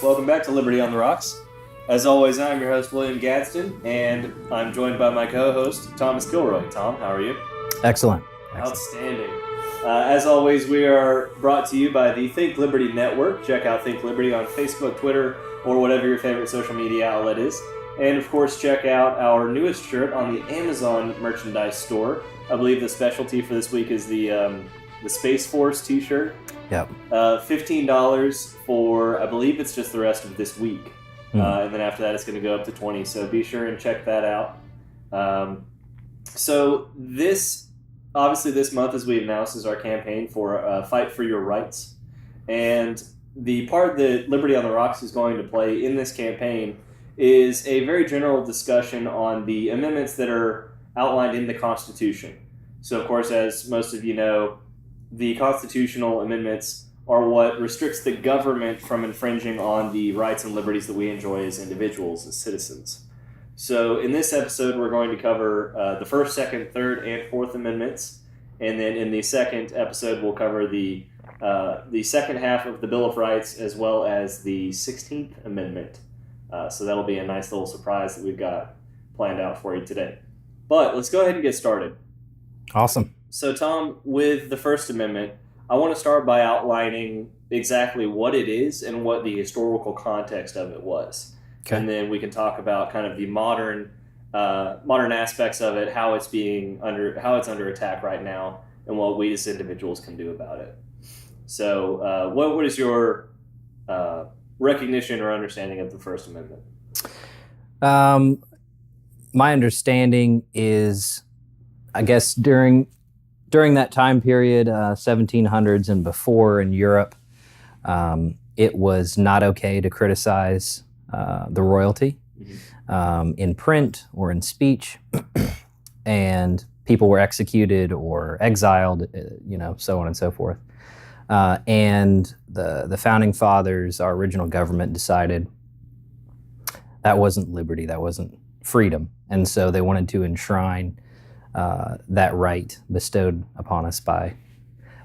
Welcome back to Liberty on the Rocks. As always, I'm your host, William Gadsden, and I'm joined by my co-host, Thomas Kilroy. Tom, how are you? Excellent. Outstanding. As always, we are brought to you by the Think Liberty Network. Check out Think Liberty on Facebook, Twitter, or whatever your favorite social media outlet is. And, of course, check out our newest shirt on the Amazon merchandise store. I believe the specialty for this week is the Space Force t-shirt. Yep. $15 for, I believe it's just the rest of this week. And then after that, it's going to go up to $20. So be sure and check that out. So this month, as we announced, is our campaign for Fight for Your Rights. And the part that Liberty on the Rocks is going to play in this campaign is a very general discussion on the amendments that are outlined in the Constitution. So, of course, as most of you know, the constitutional amendments are what restricts the government from infringing on the rights and liberties that we enjoy as individuals, as citizens. So in this episode, we're going to cover the First, Second, Third, and Fourth Amendments. And then in the second episode, we'll cover the second half of the Bill of Rights as well as the 16th Amendment. So that'll be a nice little surprise that we've got planned out for you today. But let's go ahead and get started. Awesome. So, Tom, with the First Amendment, I want to start by outlining exactly what it is and what the historical context of it was. Okay. And then we can talk about kind of the modern aspects of it, how it's under attack right now, and what we as individuals can do about it. So, what is your recognition or understanding of the First Amendment? My understanding is, I guess, during that time period, 1700s and before in Europe, it was not okay to criticize the royalty in print or in speech, and people were executed or exiled, so on and so forth. And the Founding Fathers, our original government, decided that wasn't liberty, that wasn't freedom, and so they wanted to enshrine that right bestowed upon us by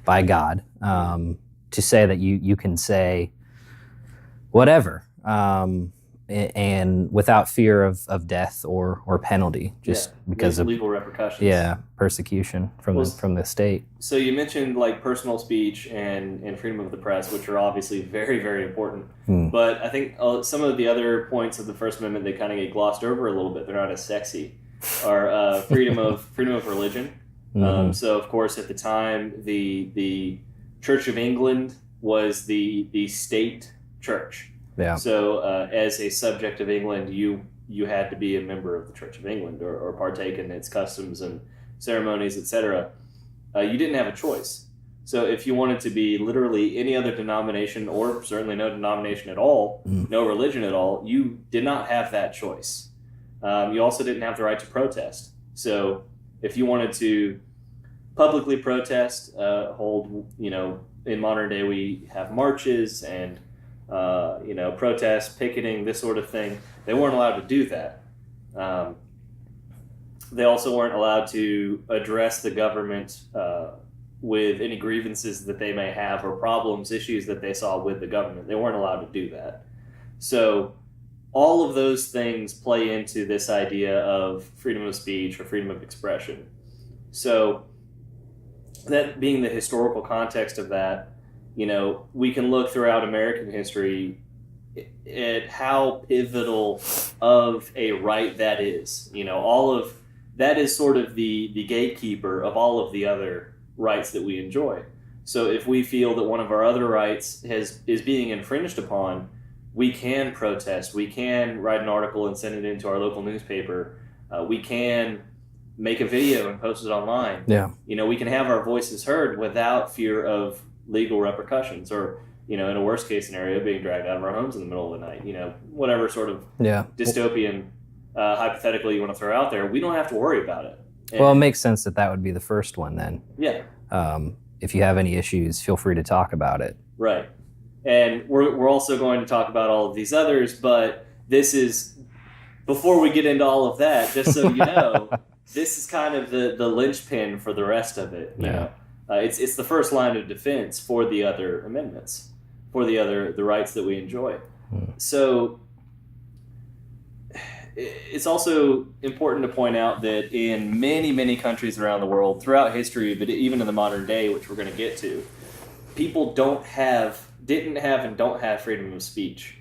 God, to say that you can say whatever, and without fear of death or penalty, just because of legal repercussions. Persecution from the state. So you mentioned like personal speech and freedom of the press, which are obviously very, very important. But I think some of the other points of the First Amendment, they kind of get glossed over a little bit. They're not as sexy. Are freedom of religion. So, of course, at the time, the Church of England was the state church. Yeah. So, as a subject of England, you had to be a member of the Church of England or partake in its customs and ceremonies, etc. You didn't have a choice. So, if you wanted to be literally any other denomination, or certainly no denomination at all, no religion at all, you did not have that choice. You also didn't have the right to protest. So if you wanted to publicly protest, in modern day we have marches and, protests, picketing, this sort of thing. They weren't allowed to do that. They also weren't allowed to address the government with any grievances that they may have or problems, issues that they saw with the government. They weren't allowed to do that. So all of those things play into this idea of freedom of speech or freedom of expression. So that being the historical context of that, we can look throughout American history at how pivotal of a right that is. All of that is sort of the gatekeeper of all of the other rights that we enjoy. So if we feel that one of our other rights is being infringed upon, we can protest, we can write an article and send it into our local newspaper, we can make a video and post it online. Yeah. We can have our voices heard without fear of legal repercussions or, in a worst case scenario, being dragged out of our homes in the middle of the night, whatever sort of dystopian hypothetical you want to throw out there, we don't have to worry about it. And, well, it makes sense that would be the first one then. Yeah. If you have any issues, feel free to talk about it. Right. And we're also going to talk about all of these others, but this is before we get into all of that, just so you know, this is kind of the linchpin for the rest of it. You know, it's the first line of defense for the other amendments, for the rights that we enjoy. So it's also important to point out that in many countries around the world, throughout history, but even in the modern day, which we're going to get to, people didn't have and don't have freedom of speech.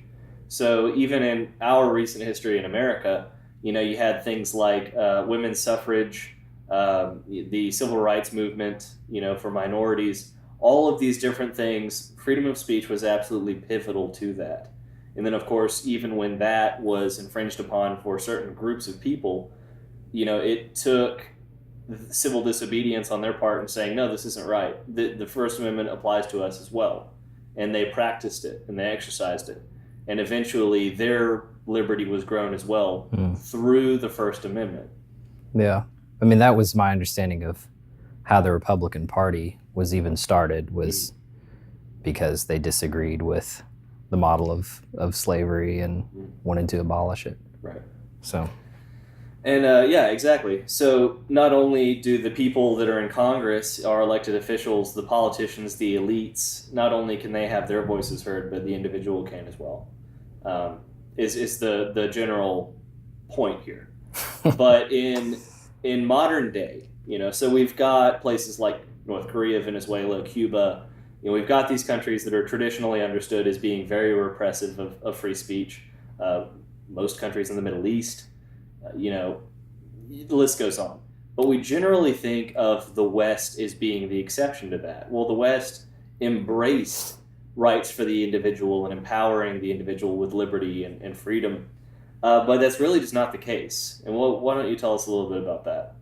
So even in our recent history in America, you know, you had things like women's suffrage, the civil rights movement, you know, for minorities, all of these different things. Freedom of speech was absolutely pivotal to that. And then, of course, even when that was infringed upon for certain groups of people, you know, it took civil disobedience on their part and saying, no, this isn't right. The First Amendment applies to us as well. And they practiced it and they exercised it. And eventually their liberty was grown as well through the First Amendment. Yeah. I mean, that was my understanding of how the Republican Party was even started, was because they disagreed with the model of slavery and wanted to abolish it. Right. So. And yeah, exactly. So not only do the people that are in Congress, our elected officials, the politicians, the elites, not only can they have their voices heard, but the individual can as well. Is the general point here. But in modern day, you know, so we've got places like North Korea, Venezuela, Cuba. You know, we've got these countries that are traditionally understood as being very repressive of free speech. Most countries in the Middle East, you know, the list goes on. But we generally think of the West as being the exception to that. Well, the West embraced rights for the individual and empowering the individual with liberty and freedom. But that's really just not the case. And why don't you tell us a little bit about that?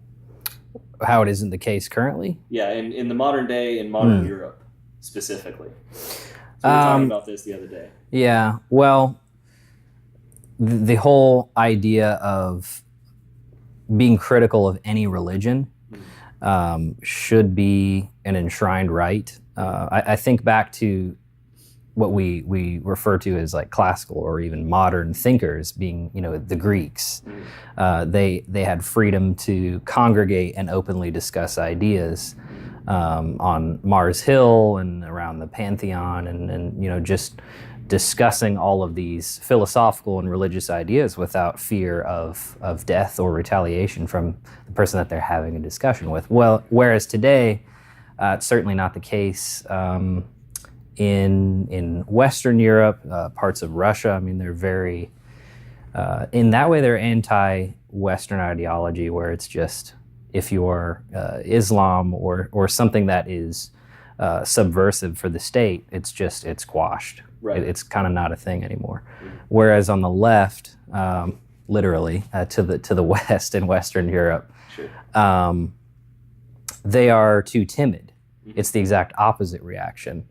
How it isn't the case currently? Yeah, in the modern day, in modern Europe specifically. So we were talking about this the other day. Yeah, well, the whole idea of being critical of any religion should be an enshrined right. I think back to what we refer to as like classical or even modern thinkers, being, you know, the Greeks. They had freedom to congregate and openly discuss ideas on Mars Hill and around the Pantheon, and you know, just discussing all of these philosophical and religious ideas without fear of death or retaliation from the person that they're having a discussion with. Well, whereas today, it's certainly not the case. In Western Europe, parts of Russia, I mean, they're very, in that way, they're anti-Western ideology, where it's just, if you're Islam or something that is subversive for the state, it's quashed. Right. It's kind of not a thing anymore. Whereas on the left, literally to the west in Western Europe, Sure. They are too timid. It's the exact opposite reaction.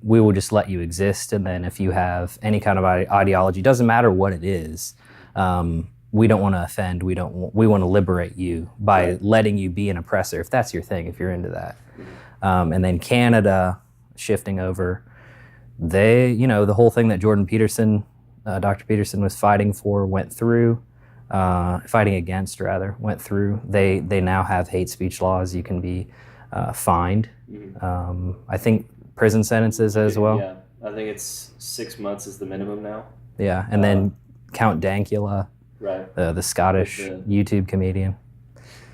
We will just let you exist, and then if you have any kind of ideology, doesn't matter what it is, we don't want to offend. We want to liberate you by letting you be an oppressor, if that's your thing, if you're into that. And then Canada, shifting over, they, you know, the whole thing that Jordan Peterson, Dr. Peterson was fighting for, went through, fighting against rather, went through. They now have hate speech laws. You can be fined. I think prison sentences as well. Yeah, I think it's 6 months is the minimum now. Yeah, and then Count Dankula, Right. the Scottish YouTube comedian.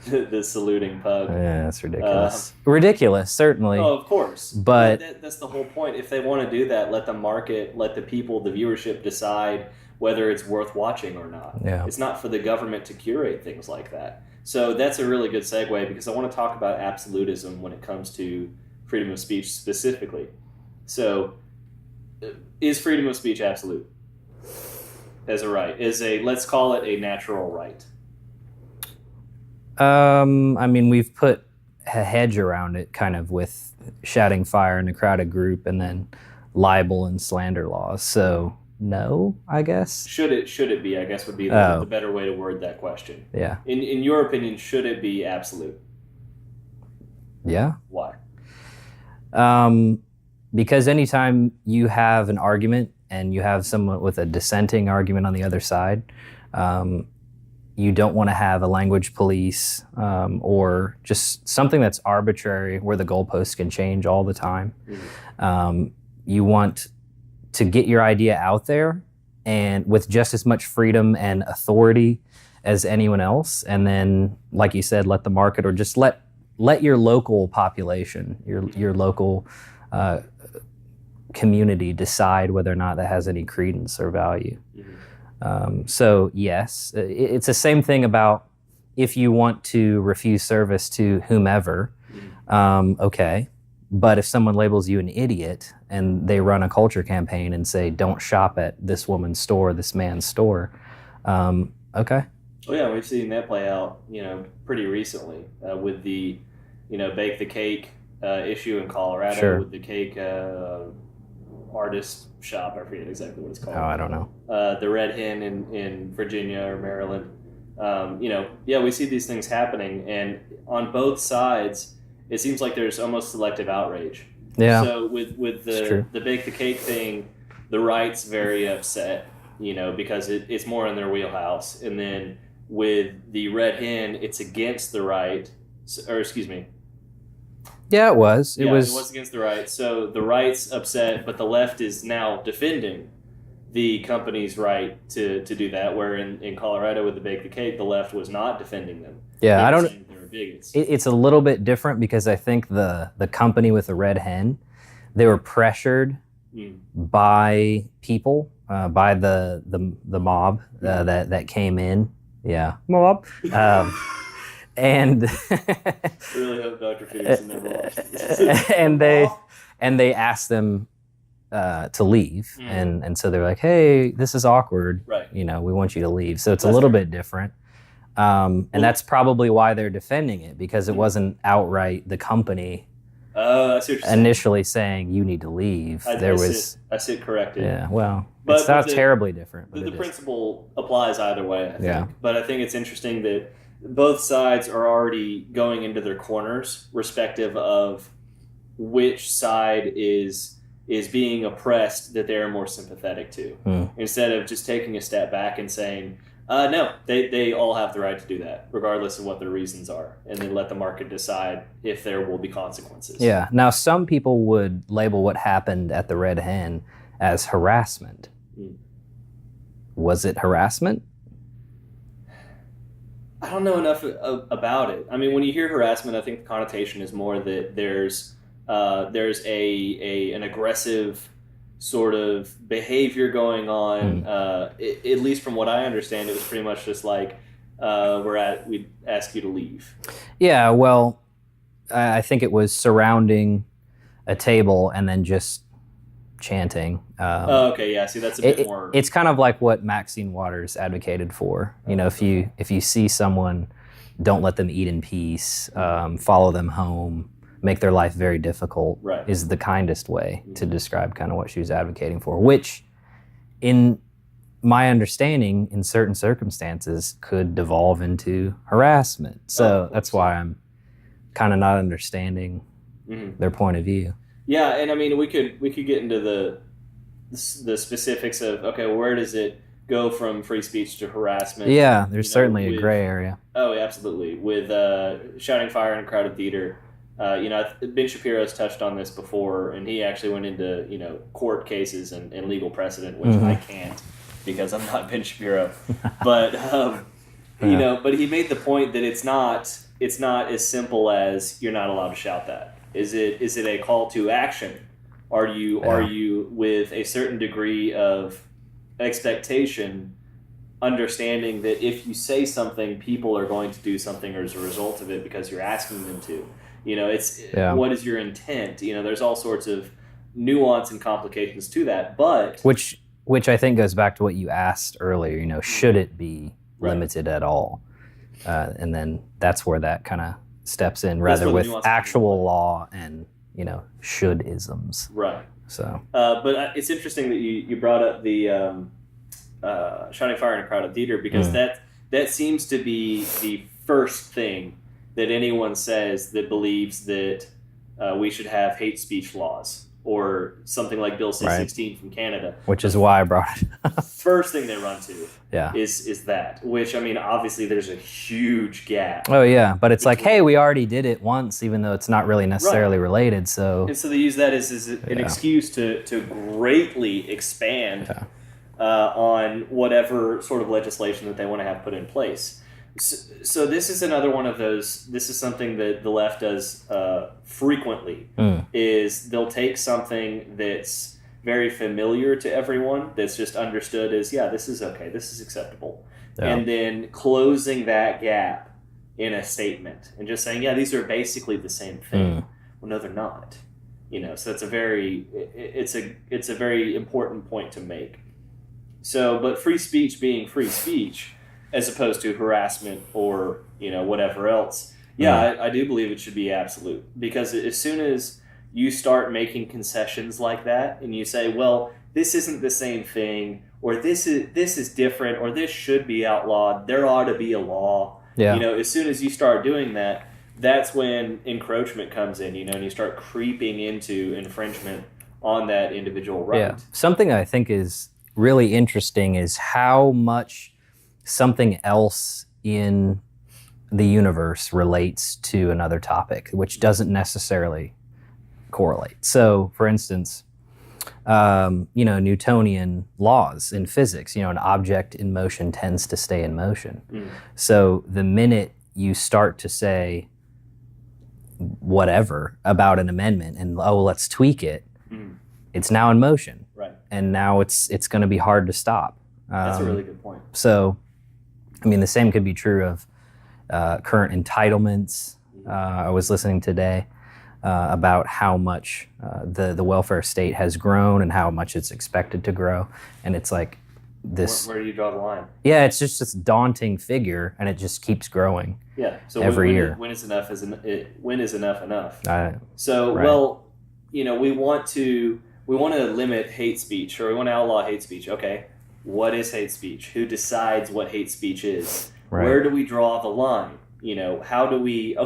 The saluting pug. Yeah, that's ridiculous. Ridiculous, certainly. Oh, of course. But that's the whole point. If they want to do that, let the market, let the people, the viewership decide whether it's worth watching or not. Yeah. It's not for the government to curate things like that. So that's a really good segue, because I want to talk about absolutism when it comes to freedom of speech specifically. So is freedom of speech absolute as a right? Let's call it a natural right. I mean, we've put a hedge around it, kind of, with shouting fire in a crowded group and then libel and slander laws. So no, I guess. Should it be, I guess, would be the better way to word that question. Yeah. In your opinion, should it be absolute? Yeah. Why? Because anytime you have an argument and you have someone with a dissenting argument on the other side, You don't want to have a language police or just something that's arbitrary where the goalposts can change all the time. You want to get your idea out there and with just as much freedom and authority as anyone else. And then, like you said, let the market or just let your local population, your local community decide whether or not that has any credence or value. So yes, it's the same thing about if you want to refuse service to whomever, okay. But if someone labels you an idiot and they run a culture campaign and say, don't shop at this woman's store, this man's store, okay. Well, yeah, we've seen that play out, pretty recently with the, bake the cake issue in Colorado. Sure. With the cake artist shop. I forget exactly what it's called. Oh, I don't know. The Red Hen in Virginia or Maryland. We see these things happening, and on both sides, it seems like there's almost selective outrage. Yeah. So with the bake the cake thing, the right's very upset, because it's more in their wheelhouse, and then with the Red Hen, it's against the right, or excuse me. Yeah, it was. It was against the right. So the right's upset, but the left is now defending the company's right to do that. Where in Colorado with the bake the cake, the left was not defending them. Yeah, I don't. They were bigots. It's a little bit different because I think the company with the Red Hen, they were pressured by people, by the mob that came in. Yeah, mob. And I really hope Dr. Peterson never watched this. and they asked them to leave, and so they're like, "Hey, this is awkward. Right. We want you to leave." So it's a little bit different, and that's probably why they're defending it, because it wasn't outright the company I see what you're initially saying you need to leave. I sit corrected. Yeah, well, it's not terribly different. But the principle applies either way, I think. Yeah. But I think it's interesting that both sides are already going into their corners, respective of which side is being oppressed that they're more sympathetic to. Instead of just taking a step back and saying, no, they all have the right to do that, regardless of what their reasons are, and then let the market decide if there will be consequences. Yeah. Now, some people would label what happened at the Red Hen as harassment. Was it harassment? I don't know enough about it. I mean, when you hear harassment, I think the connotation is more that there's an aggressive sort of behavior going on. At least from what I understand, it was pretty much just like we'd ask you to leave. Yeah, well, I think it was surrounding a table and then just chanting. Okay, yeah. See, that's a bit more. It's kind of like what Maxine Waters advocated for. If you see someone, don't let them eat in peace. Follow them home. Make their life very difficult. Right. Is the kindest way to describe kind of what she was advocating for. Which, in my understanding, in certain circumstances, could devolve into harassment. So that's why I'm kind of not understanding their point of view. Yeah, and I mean, we could get into the specifics of, okay, well, where does it go from free speech to harassment? Yeah, there's certainly a gray area. Oh, absolutely. With shouting fire in a crowded theater, Ben Shapiro's touched on this before, and he actually went into court cases and legal precedent, which I can't because I'm not Ben Shapiro. But but he made the point that it's not as simple as you're not allowed to shout that. Is it a call to action? Are you with a certain degree of expectation, understanding that if you say something, people are going to do something as a result of it because you're asking them to? What is your intent? There's all sorts of nuance and complications to that, but which I think goes back to what you asked earlier. Should it be limited at all? And then that's where that kind of steps in, rather with actual law and should-isms. Right. So, but it's interesting that you brought up the shouting fire in a crowded theater, because that seems to be the first thing that anyone says that believes that we should have hate speech laws. or something like Bill C-16 from Canada. Which is why I brought it. First thing they run to Yeah. is that, which, I mean, obviously there's a huge gap. Oh yeah, but it's like, hey, we already did it once, even though it's not really necessarily related. So And so they use that as an excuse to greatly expand on whatever sort of legislation that they want to have put in place. So this is another one of those. This is something that the left does frequently. Is they'll take something that's very familiar to everyone, that's just understood as, yeah, this is okay, this is acceptable, and then closing that gap in a statement and just saying, yeah, these are basically the same thing. Well, no, they're not. So it's a very important point to make. So, but free speech being free speech, as opposed to harassment or whatever else. Yeah, I do believe it should be absolute, because as soon as you start making concessions like that and you say, well, this isn't the same thing, or this is different, or this should be outlawed, there ought to be a law. Yeah. As soon as you start doing that, that's when encroachment comes in. And you start creeping into infringement on that individual right. Yeah. Something I think is really interesting is how much something else in the universe relates to another topic, which doesn't necessarily correlate. So, for instance, Newtonian laws in physics, an object in motion tends to stay in motion. So the minute you start to say whatever about an amendment and, let's tweak it, it's now in motion. Right. And now it's going to be hard to stop. That's a really good point. So, the same could be true of current entitlements. I was listening today about how much the welfare state has grown and how much it's expected to grow. And it's like this... Where do you draw the line? Yeah, it's just this daunting figure, and it just keeps growing. Yeah. So every year. When is enough enough? Right. Well, we want to limit hate speech, or we want to outlaw hate speech. Okay. What is hate speech? Who decides what hate speech is? Right. Where do we draw the line? How do we,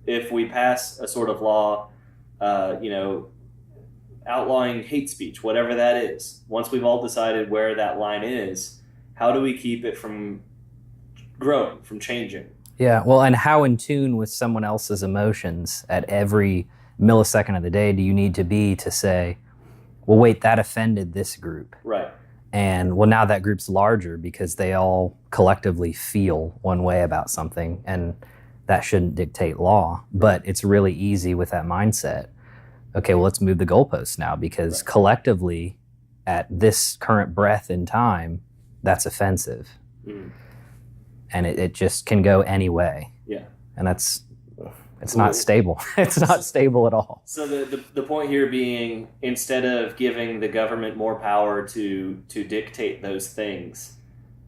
if we pass a sort of law, outlawing hate speech, whatever that is, once we've all decided where that line is, how do we keep it from growing, from changing? Yeah, well, and how in tune with someone else's emotions at every millisecond of the day do you need to be to say, well, wait, that offended this group. Right. And well, now that group's larger because they all collectively feel one way about something, and that shouldn't dictate law. But it's really easy with that mindset. Okay, well, let's move the goalposts now, because collectively, at this current breath in time, that's offensive. And it just can go any way. Yeah. And it's not stable. It's not stable at all. So the point here being, instead of giving the government more power to dictate those things,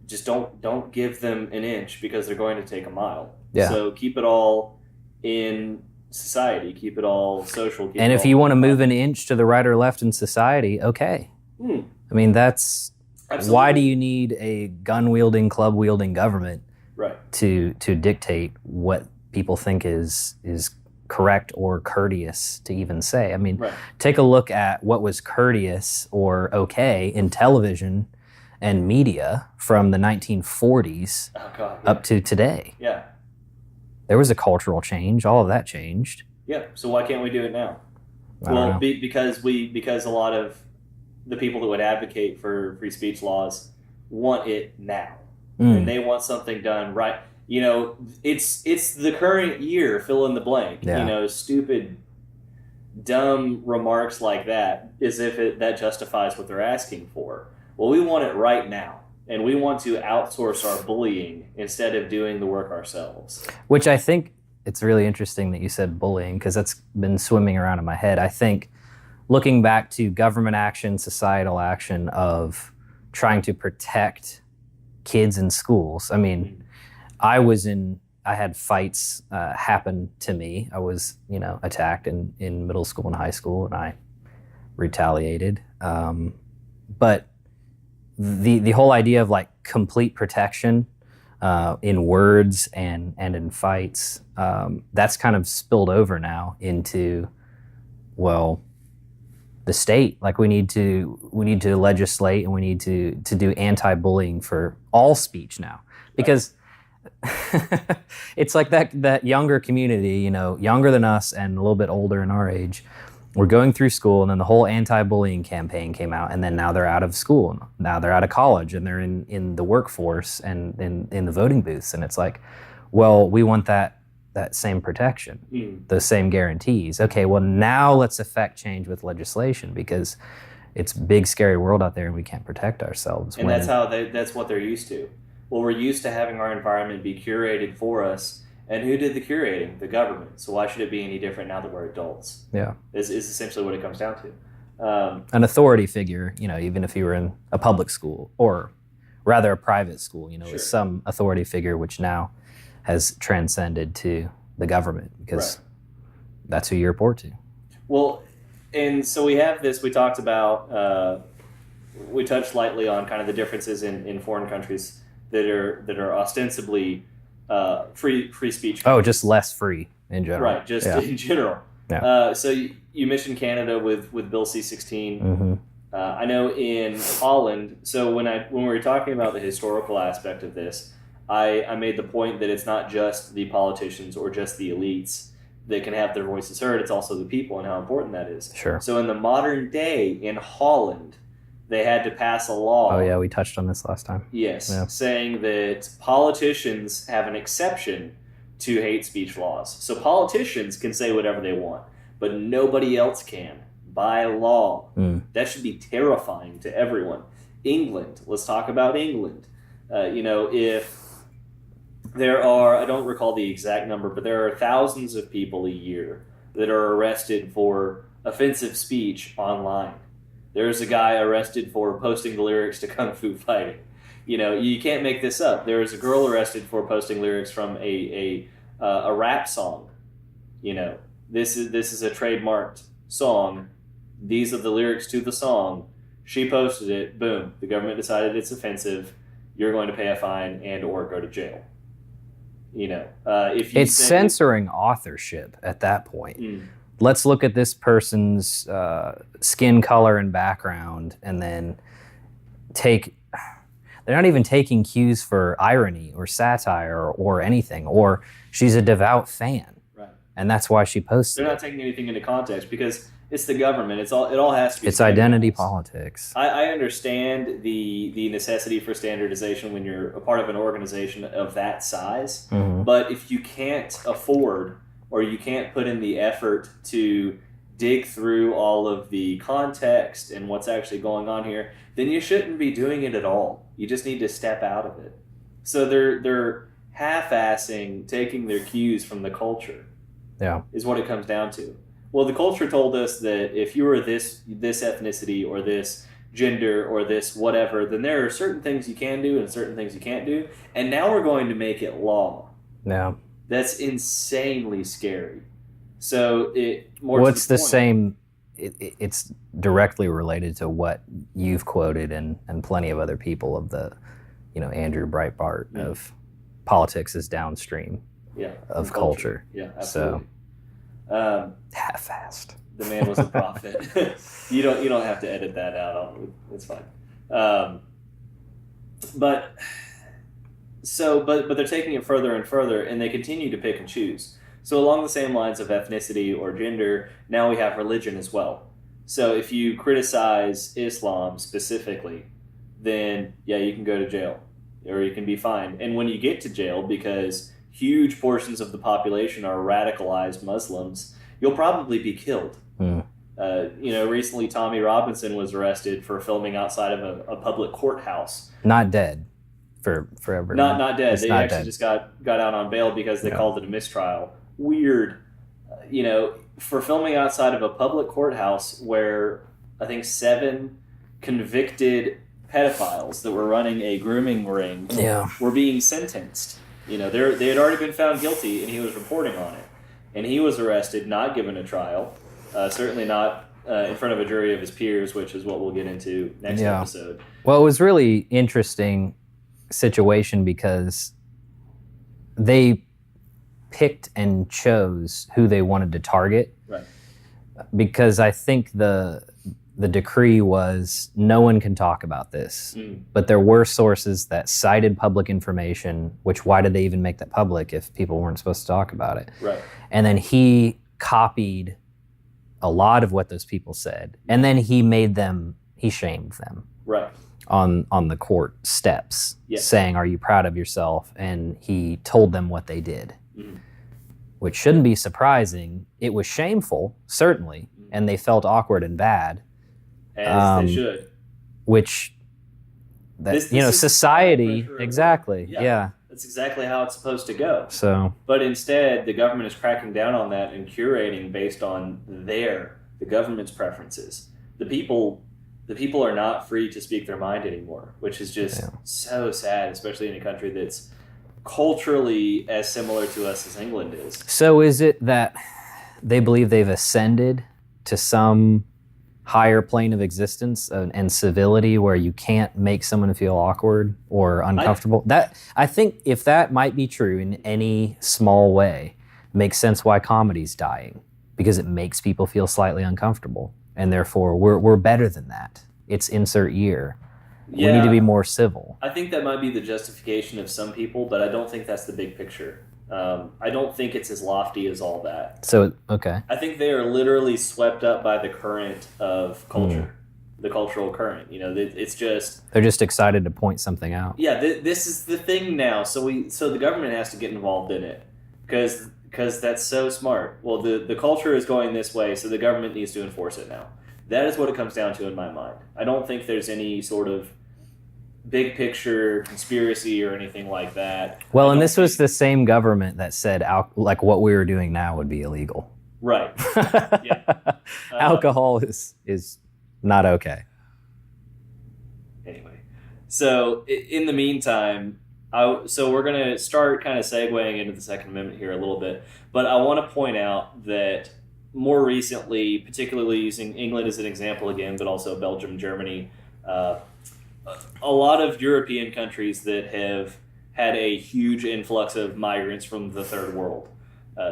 just don't give them an inch, because they're going to take a mile. Yeah. So keep it all in society, keep it all social. And if you want to move an inch to the right or left in society, okay. That's... Absolutely. Why do you need a gun-wielding, club-wielding government to dictate what people think is correct or courteous to even say? Take a look at what was courteous or okay in television and media from the 1940s up to today. Yeah. There was a cultural change. All of that changed. Yeah. So why can't we do it now? Well, because a lot of the people that would advocate for free speech laws want it now. And they want something done right. It's the current year, fill in the blank. Yeah. Stupid, dumb remarks like that, as if that justifies what they're asking for. Well, we want it right now. And we want to outsource our bullying instead of doing the work ourselves. Which I think it's really interesting that you said bullying, because that's been swimming around in my head. I think looking back to government action, societal action of trying to protect kids in schools. I had fights happen to me. I was, attacked in middle school and high school, and I retaliated. But the whole idea of complete protection in words and in fights, that's kind of spilled over now into, well, the state. Like we need to legislate, and we need to do anti-bullying for all speech now, because it's like that younger community, younger than us and a little bit older in our age, were going through school, and then the whole anti-bullying campaign came out, and then now they're out of school, now they're out of college, and they're in the workforce and in the voting booths, and it's like, well, we want that same protection, those same guarantees. Okay, well, now let's affect change with legislation, because it's a big, scary world out there, and we can't protect ourselves. And that's what they're used to. Well, we're used to having our environment be curated for us, and who did the curating? The government. So why should it be any different now that we're adults? Yeah, is essentially what it comes down to. An authority figure, even if you were in a public school, or rather a private school, Sure. is some authority figure, which now has transcended to the government, because that's who you report to. Well, and so we have this, we talked about, we touched lightly on kind of the differences in foreign countries that are ostensibly free speech. Oh, just less free in general. Right, just in general. Yeah. So you mentioned Canada with Bill C-16. Mm-hmm. I know in Holland, so when we were talking about the historical aspect of this, I made the point that it's not just the politicians or just the elites that can have their voices heard, it's also the people, and how important that is. Sure. So in the modern day, in Holland, they had to pass a law. Oh yeah, we touched on this last time. Yes, Yeah. saying that politicians have an exception to hate speech laws. So politicians can say whatever they want, but nobody else can, by law. That should be terrifying to everyone. England, let's talk about England. If there are, I don't recall the exact number, but there are thousands of people a year that are arrested for offensive speech online. There's a guy arrested for posting the lyrics to Kung Fu Fighting. You can't make this up. There was a girl arrested for posting lyrics from a rap song. This is a trademarked song. These are the lyrics to the song. She posted it. Boom. The government decided it's offensive. You're going to pay a fine and or go to jail. If you it's censoring authorship at that point. Let's look at this person's skin color and background, and then they're not even taking cues for irony or satire or anything, or she's a devout fan. Right. And that's why she posted They're not taking anything into context, because it's the government. It all has to be. It's identity politics. I understand the necessity for standardization when you're a part of an organization of that size, but if you can't afford or you can't put in the effort to dig through all of the context and what's actually going on here, then you shouldn't be doing it at all. You just need to step out of it. So they're half-assing taking their cues from the culture. Yeah, is what it comes down to. Well, the culture told us that if you were this ethnicity or this gender or this whatever, then there are certain things you can do and certain things you can't do. And now we're going to make it law. Yeah. That's insanely scary. So what's the same? It's directly related to what you've quoted and plenty of other people of the, Andrew Breitbart of politics is downstream of culture. Yeah, absolutely. So, half-assed. The man was a prophet. You don't have to edit that out. It's fine. But they're taking it further and further, and they continue to pick and choose. So along the same lines of ethnicity or gender, now we have religion as well. So if you criticize Islam specifically, then you can go to jail, or you can be fined. And when you get to jail, because huge portions of the population are radicalized Muslims, you'll probably be killed. Recently Tommy Robinson was arrested for filming outside of a public courthouse. Not dead. Forever. Not dead. It's they not actually dead. just got out on bail because they called it a mistrial. Weird. For filming outside of a public courthouse where I think 7 convicted pedophiles that were running a grooming ring were being sentenced. They had already been found guilty, and he was reporting on it. And he was arrested, not given a trial, certainly not in front of a jury of his peers, which is what we'll get into next episode. Well, it was really interesting situation because they picked and chose who they wanted to target. Right. because I think the decree was no one can talk about this. But there were sources that cited public information, which why did they even make that public if people weren't supposed to talk about it? Right. And then he copied a lot of what those people said. And then he shamed them. Right. On the court steps, saying, "Are you proud of yourself?" And he told them what they did, which shouldn't be surprising. It was shameful, certainly, and they felt awkward and bad. As they should. Which, society, exactly, yeah. That's exactly how it's supposed to go. So, but instead, the government is cracking down on that and curating based on the government's preferences. The people are not free to speak their mind anymore, which is just so sad, especially in a country that's culturally as similar to us as England is. So is it that they believe they've ascended to some higher plane of existence and civility where you can't make someone feel awkward or uncomfortable? I think if that might be true in any small way, it makes sense why comedy's dying, because it makes people feel slightly uncomfortable. And therefore, we're better than that. It's insert year. We need to be more civil. I think that might be the justification of some people, but I don't think that's the big picture. I don't think it's as lofty as all that. So, okay. I think they are literally swept up by the current of culture, the cultural current. It's just... They're just excited to point something out. Yeah, this is the thing now. So the government has to get involved in it because that's so smart. Well, the culture is going this way, so the government needs to enforce it now. That is what it comes down to in my mind. I don't think there's any sort of big picture conspiracy or anything like that. Well, and this was the same government that said like what we were doing now would be illegal. Right. Yeah. Alcohol is not okay. Anyway, so in the meantime, so we're going to start kind of segueing into the Second Amendment here a little bit, but I want to point out that more recently, particularly using England as an example again, but also Belgium, Germany, a lot of European countries that have had a huge influx of migrants from the third world,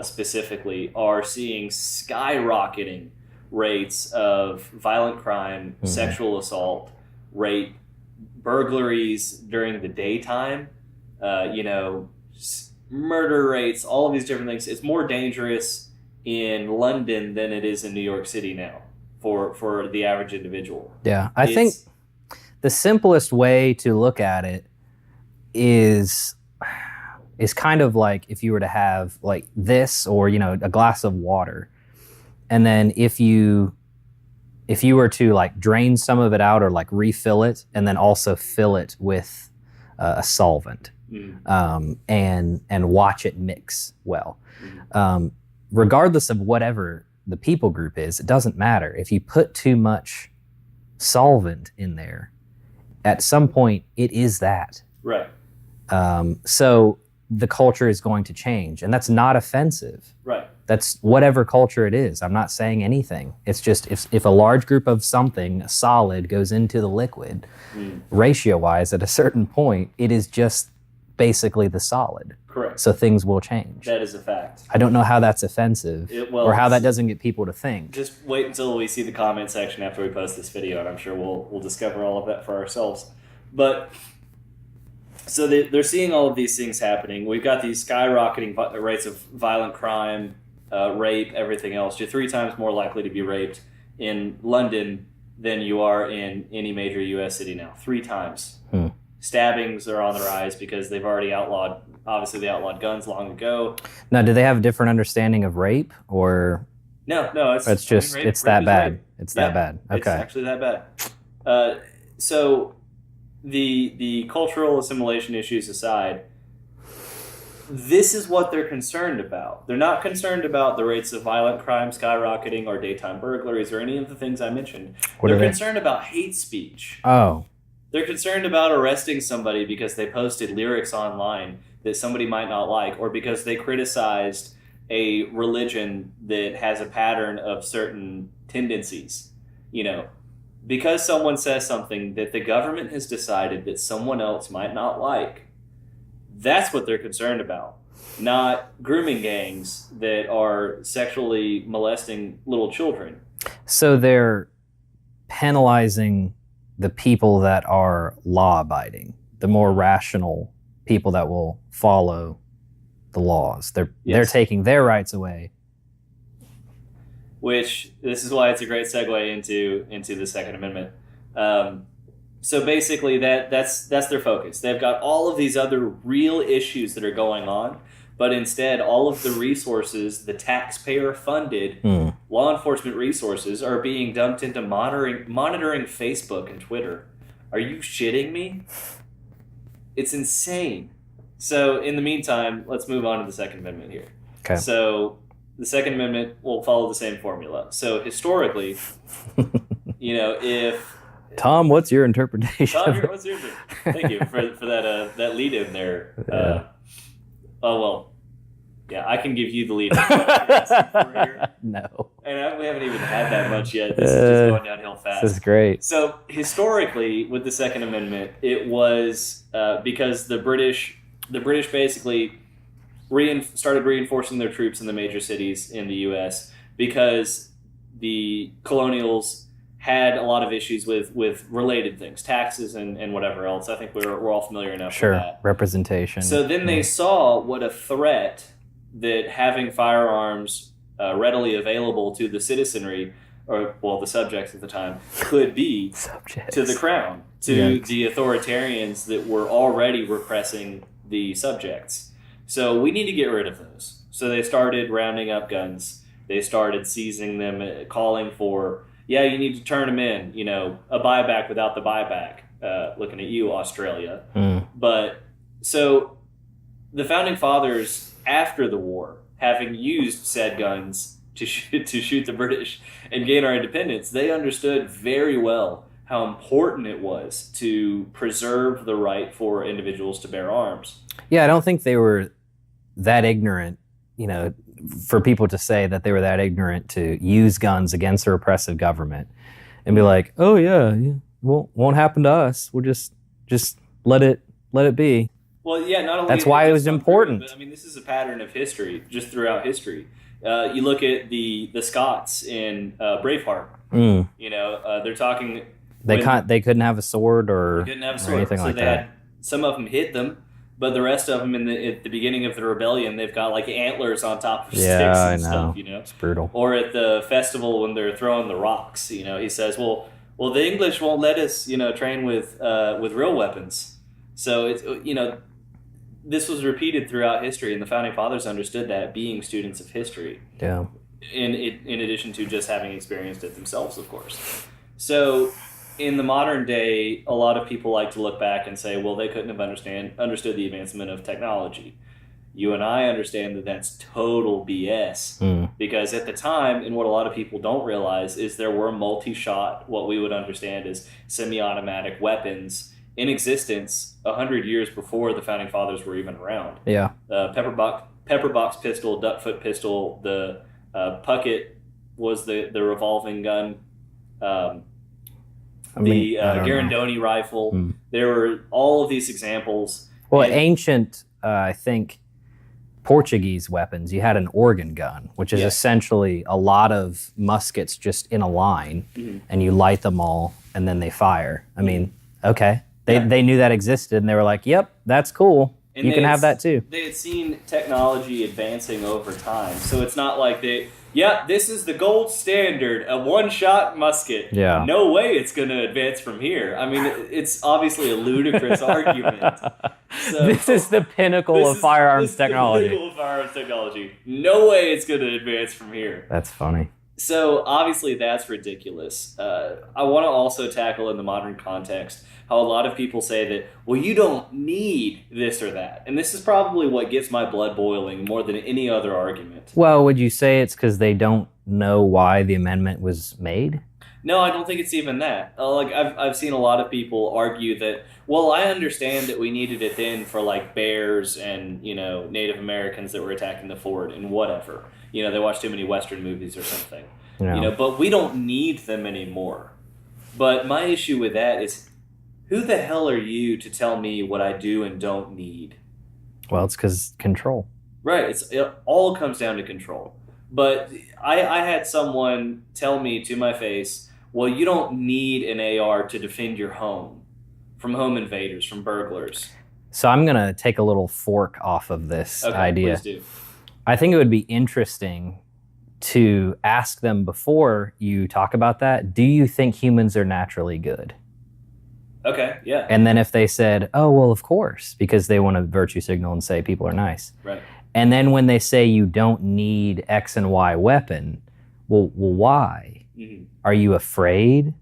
specifically, are seeing skyrocketing rates of violent crime, sexual assault, rape, burglaries during the daytime, murder rates, all of these different things. It's more dangerous in London than it is in New York City now for the average individual. Yeah, I think the simplest way to look at it is kind of like if you were to have like this or, a glass of water. And then if you were to like drain some of it out or like refill it and then also fill it with a solvent and watch it mix well. Regardless of whatever the people group is, it doesn't matter. If you put too much solvent in there, at some point it is that. Right. So the culture is going to change, and that's not offensive. Right. That's whatever culture it is. I'm not saying anything. It's just if a large group of something, a solid, goes into the liquid, ratio-wise, at a certain point, it is just basically the solid. Correct. So things will change. That is a fact. I don't know how that's offensive or how that doesn't get people to think. Just wait until we see the comment section after we post this video, and I'm sure we'll discover all of that for ourselves. But so they're seeing all of these things happening. We've got these skyrocketing rates of violent crime, rape, everything else. You're 3 times more likely to be raped in London than you are in any major U.S. city now. 3 times. Stabbings are on the rise because they've already outlawed, obviously they outlawed guns long ago. Now, do they have a different understanding of rape or? No, it's just, rape that bad. Rape. It's that bad. Okay. It's actually that bad. So the cultural assimilation issues aside, this is what they're concerned about. They're not concerned about the rates of violent crime skyrocketing or daytime burglaries or any of the things I mentioned. They're concerned about hate speech. Oh. They're concerned about arresting somebody because they posted lyrics online that somebody might not like, or because they criticized a religion that has a pattern of certain tendencies. Because someone says something that the government has decided that someone else might not like, that's what they're concerned about. not grooming gangs that are sexually molesting little children. So they're penalizing the people that are law-abiding, the more rational people that will follow the laws. They're taking their rights away. Which, this is why it's a great segue into the Second Amendment. So basically, that's their focus. They've got all of these other real issues that are going on, but instead, all of the resources, the taxpayer-funded law enforcement resources, are being dumped into monitoring Facebook and Twitter. Are you shitting me? It's insane. So, in the meantime, let's move on to the Second Amendment here. Okay. So, the Second Amendment will follow the same formula. So, historically, if... Tom, what's your interpretation? Tom, what's your interpretation? Thank you for that lead in there. Oh, well, yeah, I can give you the lead. No. And we haven't even had that much yet. This is just going downhill fast. This is great. So, historically, with the Second Amendment, it was because the British basically started reinforcing their troops in the major cities in the U.S. because the colonials had a lot of issues with related things, taxes and whatever else. I think we're all familiar enough with that. Representation. So then they saw what a threat that having firearms readily available to the citizenry, or the subjects at the time, could be to the crown, to the authoritarians that were already repressing the subjects. So we need to get rid of those. So they started rounding up guns. They started seizing them, calling for, you need to turn them in, a buyback without the buyback. Looking at you, Australia. But so the Founding Fathers, after the war, having used said guns to shoot the British and gain our independence, they understood very well how important it was to preserve the right for individuals to bear arms. Yeah, I don't think they were that ignorant, for people to say that they were that ignorant to use guns against a repressive government and be like, oh yeah, won't happen to us. We'll just let it be. Well, yeah, not only that's why it was important. But, this is a pattern of history, just throughout history. You look at the Scots in Braveheart. They're talking. They couldn't have a sword or anything so like that. Some of them hid them, but the rest of them at the beginning of the rebellion, they've got like antlers on top of sticks and stuff. It's brutal. Or at the festival when they're throwing the rocks, he says, well, the English won't let us, train with real weapons. So it's this was repeated throughout history, and the Founding Fathers understood that, being students of history. Yeah. In addition to just having experienced it themselves, of course. So in the modern day, a lot of people like to look back and say, well, they couldn't have understood the advancement of technology. You and I understand that that's total BS. Because at the time, and what a lot of people don't realize, is there were multi-shot, what we would understand as semi-automatic weapons in existence 100 years before the Founding Fathers were even around. Yeah. Pepperbox pistol, duckfoot pistol, the Puckett was the revolving gun, the Garandoni rifle. There were all of these examples. Well, ancient, I think, Portuguese weapons, you had an organ gun, which is essentially a lot of muskets just in a line, and you light them all, and then they fire. Okay. They knew that existed, and they were like, yep, that's cool. And you can have that too. They had seen technology advancing over time. So it's not like this is the gold standard, a one-shot musket. Yeah. No way it's going to advance from here. It's obviously a ludicrous argument. So, this is the pinnacle of firearms technology. The pinnacle of firearms technology. No way it's going to advance from here. That's funny. So obviously that's ridiculous. I want to also tackle in the modern context how a lot of people say that, well, you don't need this or that. And this is probably what gets my blood boiling more than any other argument. Well, would you say it's because they don't know why the amendment was made? No, I don't think it's even that. I've seen a lot of people argue that, well, I understand that we needed it then for like bears and, Native Americans that were attacking the fort and whatever. They watch too many Western movies or something. Yeah. But we don't need them anymore. But my issue with that is, who the hell are you to tell me what I do and don't need? Well, it's because control. Right. It all comes down to control. But I had someone tell me to my face, well, you don't need an AR to defend your home from home invaders, from burglars. So I'm going to take a little fork off of this Okay, idea. please do. I think it would be interesting to ask them before you talk about that, do you think humans are naturally good? Okay, yeah. And then if they said, oh, well, of course, because they want to virtue signal and say people are nice. Right. And then when they say you don't need X and Y weapon, well why? Mm-hmm. Are you afraid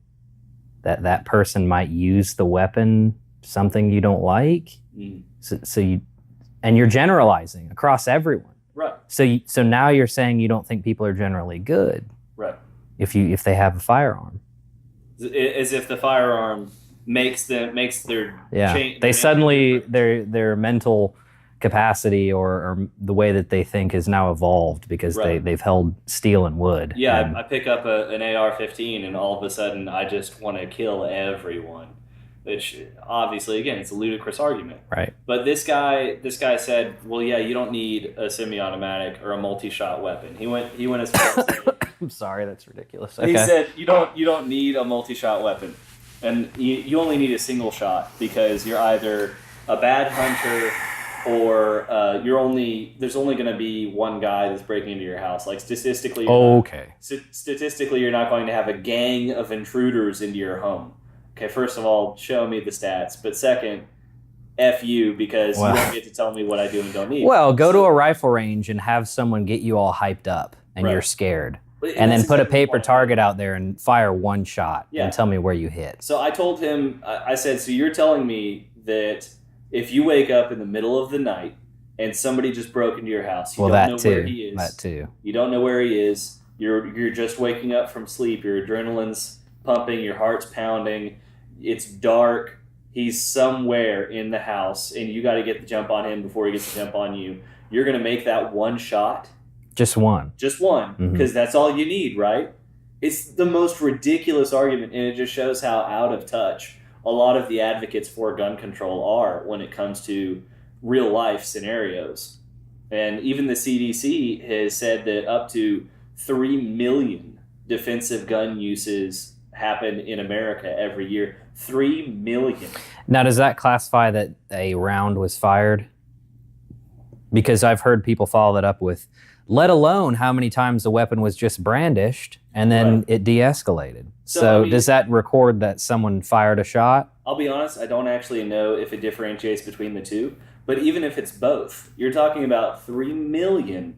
that that person might use the weapon something you don't like? Mm-hmm. And you're generalizing across everyone. Right. So now you're saying you don't think people are generally good. Right. If they have a firearm. As if the firearm makes their they suddenly their mental capacity or the way that they think is now evolved because they've held steel and wood. Yeah, I pick up an AR-15 and all of a sudden I just want to kill everyone. Which obviously, again, it's a ludicrous argument. Right. But this guy said, well, yeah, you don't need a semi-automatic or a multi-shot weapon. He went as far as saying, I'm sorry, that's ridiculous. Okay. He said you don't need a multi-shot weapon, and you only need a single shot because you're either a bad hunter or there's only going to be one guy that's breaking into your house. Like statistically, statistically, you're not going to have a gang of intruders into your home. Okay, first of all, show me the stats. But second, F you, because you don't get to tell me what I do and don't need. Well, go to a rifle range and have someone get you all hyped up and you're scared. And then put a paper target out there and fire one shot and tell me where you hit. So I told him, I said, so you're telling me that if you wake up in the middle of the night and somebody just broke into your house, you don't know where he is. That too. You don't know where he is. You're just waking up from sleep. Your adrenaline's pumping. Your heart's pounding. It's dark. He's somewhere in the house, and you got to get the jump on him before he gets the jump on you. You're going to make that one shot. Just one. Just one, because that's all you need, right? It's the most ridiculous argument, and it just shows how out of touch a lot of the advocates for gun control are when it comes to real-life scenarios. And even the CDC has said that up to 3 million defensive gun uses happen in America every year. 3 million. Now, does that classify that a round was fired? Because I've heard people follow that up with, let alone how many times the weapon was just brandished and then it de-escalated. So I mean, does that record that someone fired a shot? I'll be honest, I don't actually know if it differentiates between the two. But even if it's both, you're talking about 3 million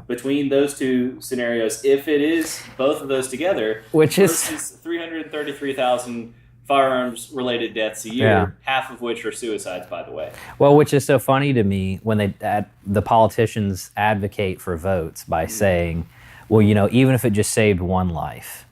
between those two scenarios. If it is both of those together, which versus 333,000 firearms-related deaths a year, half of which are suicides, by the way. Well, which is so funny to me when the politicians advocate for votes by saying, well, even if it just saved one life.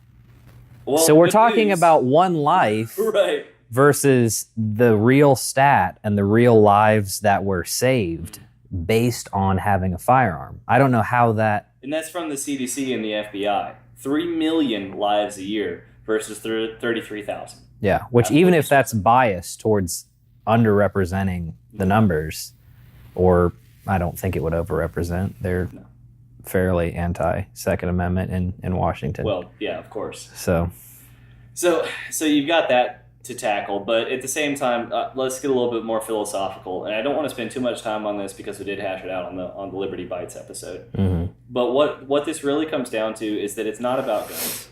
Well, so we're talking about one life. Right. Versus the real stat and the real lives that were saved based on having a firearm. I don't know how that... And that's from the CDC and the FBI. 3 million lives a year versus 33,000. Yeah, which even if that's biased towards underrepresenting the numbers, or I don't think it would overrepresent. They're fairly anti-Second Amendment in Washington. Well, yeah, of course. So you've got that to tackle, but at the same time, let's get a little bit more philosophical. And I don't want to spend too much time on this because we did hash it out on the Liberty Bites episode. Mm-hmm. But what this really comes down to is that it's not about guns.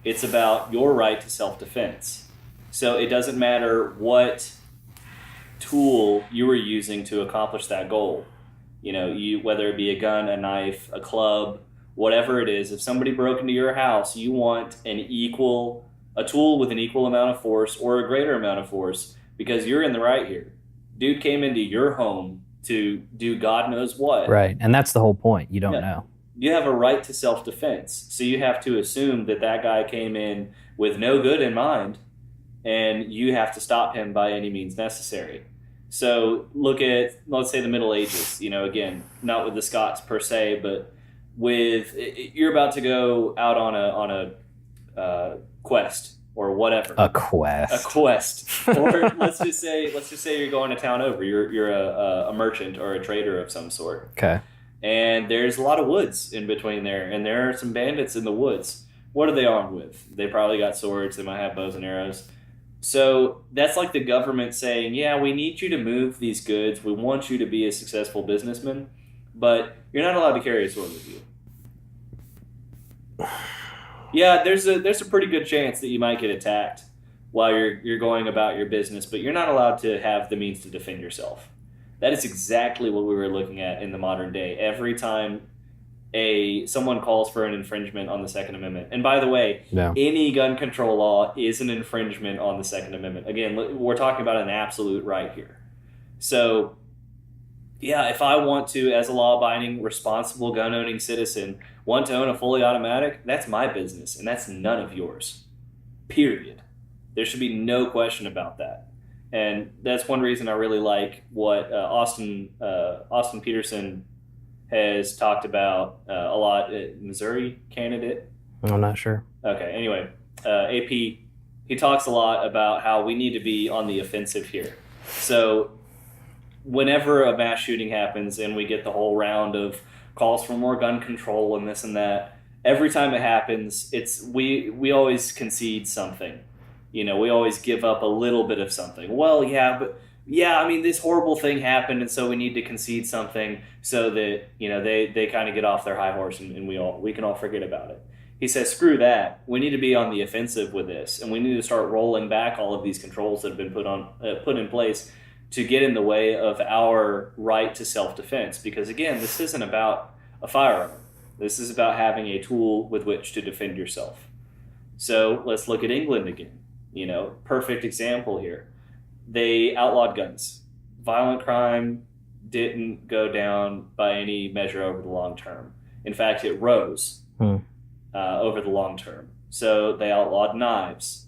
It's about your right to self-defense. So it doesn't matter what tool you were using to accomplish that goal. Whether it be a gun, a knife, a club, whatever it is. If somebody broke into your house, you want a tool with an equal amount of force or a greater amount of force because you're in the right here. Dude came into your home to do God knows what. Right, and that's the whole point. You don't know. You have a right to self-defense, so you have to assume that guy came in with no good in mind, and you have to stop him by any means necessary. So look at, let's say, the Middle Ages. Again, not with the Scots per se, but you're about to go out on a quest or whatever. A quest. Or let's just say you're going to town over. You're a merchant or a trader of some sort. Okay. and there's a lot of woods in between there, and there are some bandits in the woods. What are they armed with? They probably got swords. They might have bows and arrows. So that's like the government saying, yeah, we need you to move these goods. We want you to be a successful businessman, but you're not allowed to carry a sword with you. Yeah, there's a pretty good chance that you might get attacked while you're going about your business, but you're not allowed to have the means to defend yourself. That is exactly what we were looking at in the modern day. Every time someone calls for an infringement on the Second Amendment, and by the way, any gun control law is an infringement on the Second Amendment. Again, we're talking about an absolute right here. So, yeah, if I want to, as a law-abiding, responsible gun-owning citizen, want to own a fully automatic, that's my business, and that's none of yours. Period. There should be no question about that. And that's one reason I really like what Austin Peterson has talked about a lot. Missouri candidate? I'm not sure. Okay, anyway, AP, he talks a lot about how we need to be on the offensive here. So whenever a mass shooting happens and we get the whole round of calls for more gun control and this and that, every time it happens, we always concede something. We always give up a little bit of something. Well, I mean, this horrible thing happened, and so we need to concede something so that, they kind of get off their high horse and we can all forget about it. He says, screw that. We need to be on the offensive with this, and we need to start rolling back all of these controls that have been put in place to get in the way of our right to self-defense. Because, again, this isn't about a firearm. This is about having a tool with which to defend yourself. So let's look at England again. Perfect example here. They outlawed guns. Violent crime didn't go down by any measure over the long term. In fact, it rose over the long term. So they outlawed knives.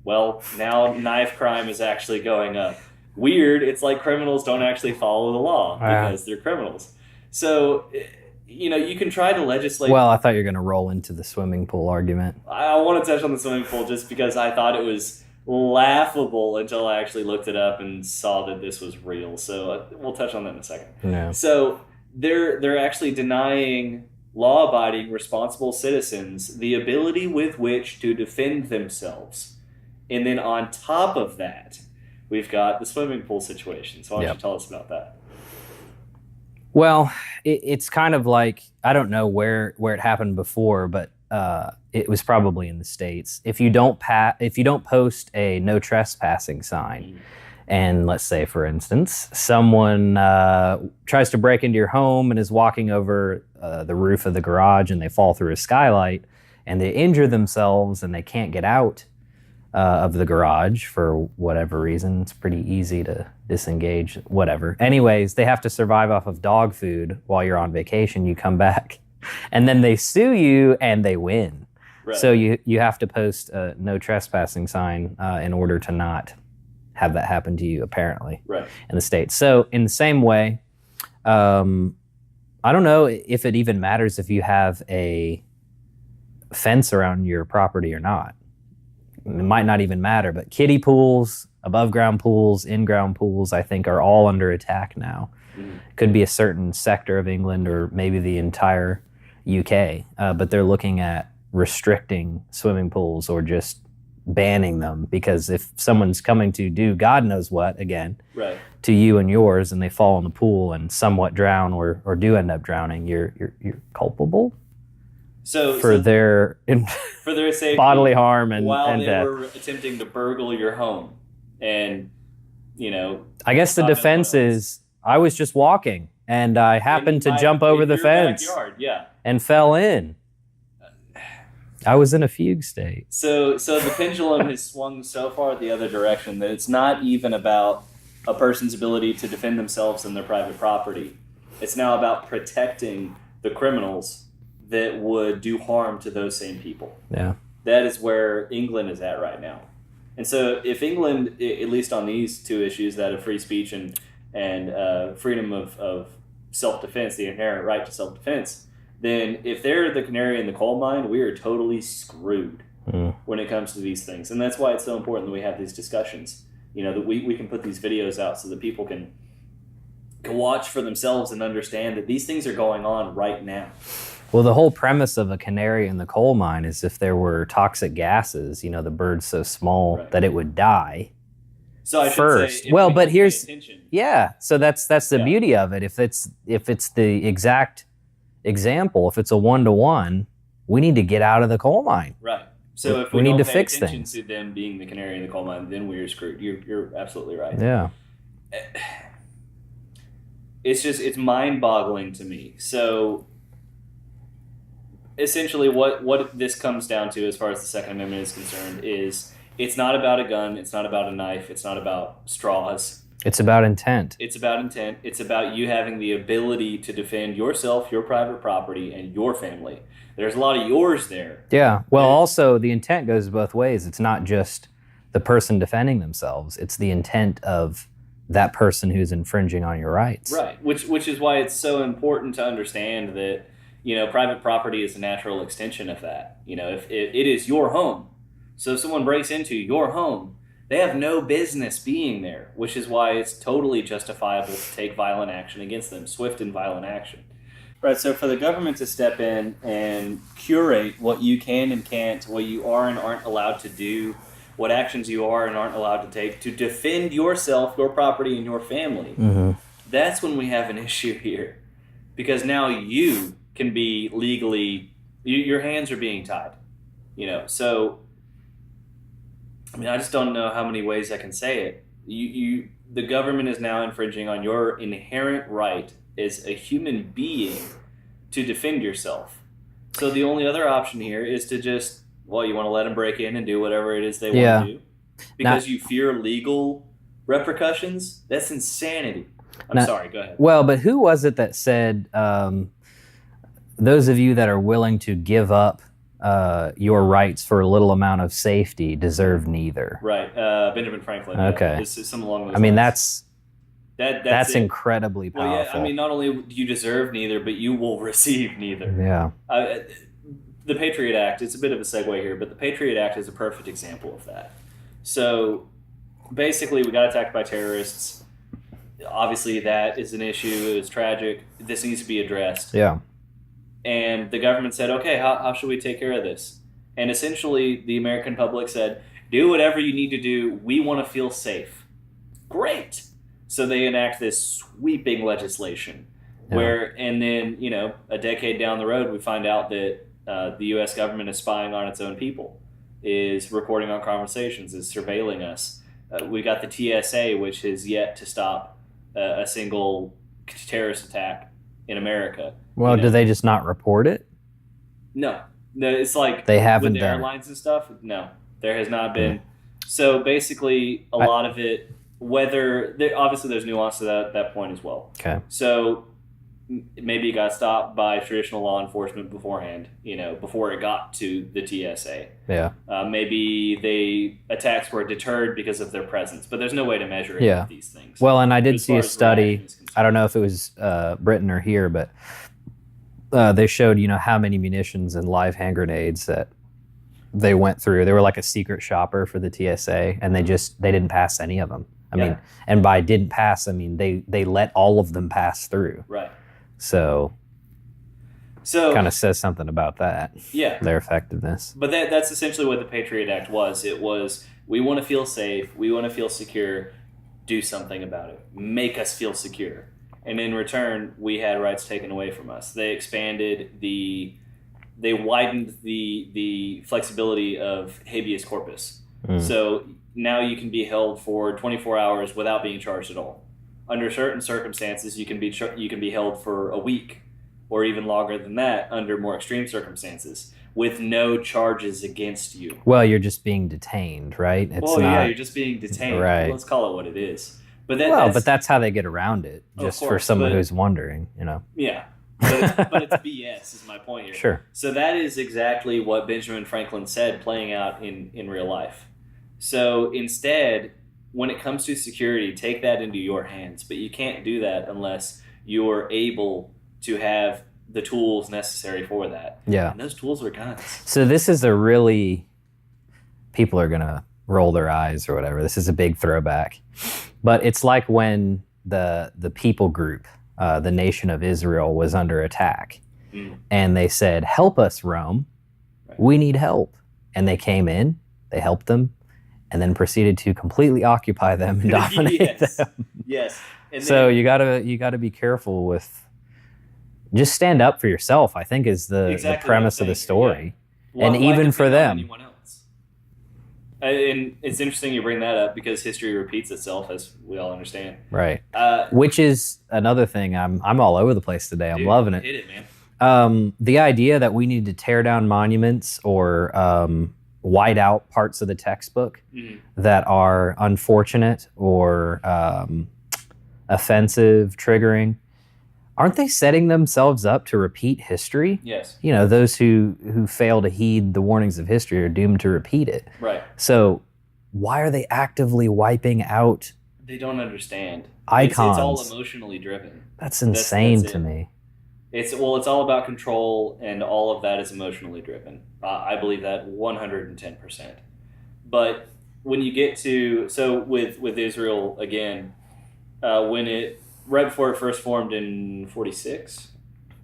Well, now knife crime is actually going up. Weird. It's like criminals don't actually follow the law because they're criminals. So, you can try to legislate. Well, I thought you were going to roll into the swimming pool argument. I want to touch on the swimming pool just because I thought it was laughable until I actually looked it up and saw that this was real. So we'll touch on that in a second. No. So they're actually denying law-abiding, responsible citizens the ability with which to defend themselves. And then on top of that, we've got the swimming pool situation. So why don't you tell us about that? Well, it's kind of like, I don't know where it happened before, but it was probably in the States. If you don't post a no trespassing sign, and let's say, for instance, someone tries to break into your home and is walking over the roof of the garage and they fall through a skylight and they injure themselves and they can't get out of the garage for whatever reason. It's pretty easy to disengage, whatever. Anyways, they have to survive off of dog food while you're on vacation. You come back and then they sue you and they win. Right. So you have to post a no trespassing sign in order to not have that happen to you, apparently, in the States. So in the same way, I don't know if it even matters if you have a fence around your property or not. It might not even matter, but kiddie pools, above ground pools, in-ground pools, I think are all under attack now. Could be a certain sector of England or maybe the entire UK, but they're looking at restricting swimming pools or just banning them, because if someone's coming to do God knows what, again, to you and yours, and they fall in the pool and somewhat drown or do end up drowning, you're culpable. For their safety, bodily harm and while they death. were attempting to burgle your home, and I guess the defense is I was just walking and I happened to jump over the fence and fell in. I was in a fugue state. So the pendulum has swung so far the other direction that it's not even about a person's ability to defend themselves and their private property. It's now about protecting the criminals that would do harm to those same people. Yeah. That is where England is at right now. And so if England, at least on these two issues, that of free speech and freedom of self-defense, the inherent right to self-defense, then if they're the canary in the coal mine, we are totally screwed when it comes to these things. And that's why it's so important that we have these discussions, that we can put these videos out so that people can watch for themselves and understand that these things are going on right now. Well, the whole premise of a canary in the coal mine is if there were toxic gases, the bird's so small Right. that it would die. So I First. should say, if Well, we but don't pay here's- attention, Yeah, so that's the Yeah. beauty of it. If it's the exact example, if it's a 1-to-1, we need to get out of the coal mine. right. So if We we need don't to pay fix attention things. to them being the canary in the coal mine, then we're screwed. You're absolutely right. Yeah. It's mind-boggling to me. So essentially what this comes down to as far as the Second Amendment is concerned is it's not about a gun, it's not about a knife, it's not about straws. It's about intent. It's about intent. It's about you having the ability to defend yourself, your private property, and your family. There's a lot of yours there. Yeah. Well, Yeah. also the intent goes both ways. It's not just the person defending themselves. It's the intent of that person who's infringing on your rights. Right. Which is why it's so important to understand that, private property is a natural extension of that. If it is your home. So if someone breaks into your home, they have no business being there, which is why it's totally justifiable to take violent action against them, swift and violent action. Right, so for the government to step in and curate what you can and can't, what you are and aren't allowed to do, what actions you are and aren't allowed to take to defend yourself, your property, and your family, that's when we have an issue here. Because now you can be legally, your hands are being tied. So I just don't know how many ways I can say it. The government is now infringing on your inherent right as a human being to defend yourself. So the only other option here is to just, you want to let them break in and do whatever it is they want to do because you fear legal repercussions? That's insanity. Sorry, go ahead. Well, but who was it that said, those of you that are willing to give up your rights for a little amount of safety deserve neither? Right. Benjamin Franklin. Okay. It's something along those I mean, lines. that's it. incredibly powerful. Well, not only do you deserve neither, but you will receive neither. Yeah. The Patriot Act, it's a bit of a segue here, but the Patriot Act is a perfect example of that. So basically, we got attacked by terrorists. Obviously, that is an issue. It's tragic. This needs to be addressed. Yeah. And the government said, okay, how should we take care of this? And essentially, the American public said, do whatever you need to do. We want to feel safe. Great. So they enact this sweeping legislation and then, a decade down the road, we find out that the U.S. government is spying on its own people, is recording our conversations, is surveilling us. We got the TSA, which has yet to stop a single terrorist attack in America. Well, do they just not report it? No, it's like they haven't with the done airlines and stuff. No, there has not been. So basically, a lot of it. Obviously there's nuance to that point as well. Okay. So maybe it got stopped by traditional law enforcement beforehand. Before it got to the TSA. Yeah. Maybe attacks were deterred because of their presence, but there's no way to measure any of these things. Well, and I did As see far a as study. reaction is concerned. I don't know if it was Britain or here, but they showed how many munitions and live hand grenades that they went through. They were like a secret shopper for the TSA, and they didn't pass any of them. I mean, and by didn't pass, I mean they let all of them pass through. Right. So kind of says something about that. Yeah. Their effectiveness. But that's essentially what the Patriot Act was. It was, we want to feel safe, we want to feel secure, do something about it. Make us feel secure. And in return, we had rights taken away from us. They widened the flexibility of habeas corpus. So now you can be held for 24 hours without being charged at all. Under certain circumstances, you can be held for a week or even longer than that under more extreme circumstances with no charges against you. Well, you're just being detained, right? You're just being detained. Right. Let's call it what it is. But that's how they get around it, just for someone who's wondering, Yeah. But it's BS is my point here. Sure. So that is exactly what Benjamin Franklin said playing out in real life. So instead, when it comes to security, take that into your hands. But you can't do that unless you're able to have the tools necessary for that. Yeah. And those tools are guns. So this is people are going to roll their eyes or whatever. This is a big throwback. But it's like when the people group, the nation of Israel, was under attack, and they said, "Help us, Rome. Right. We need help." And they came in, they helped them, and then proceeded to completely occupy them and dominate them. Yes. And so you gotta be careful with. Just stand up for yourself, I think, is the premise of the story. Yeah. And even for them. Anyone else? And it's interesting you bring that up because history repeats itself, as we all understand. Right. Which is another thing. I'm all over the place today. I'm loving it. Hit it, man. The idea that we need to tear down monuments or white out parts of the textbook that are unfortunate or offensive, triggering. Aren't they setting themselves up to repeat history? Yes. You know, those who fail to heed the warnings of history are doomed to repeat it. Right. So why are they actively wiping out They don't understand. icons? It's all emotionally driven. That's insane to me. It's all about control, and all of that is emotionally driven. I believe that 110%. But when you get to, so with Israel, again, when it, right before it first formed in 46,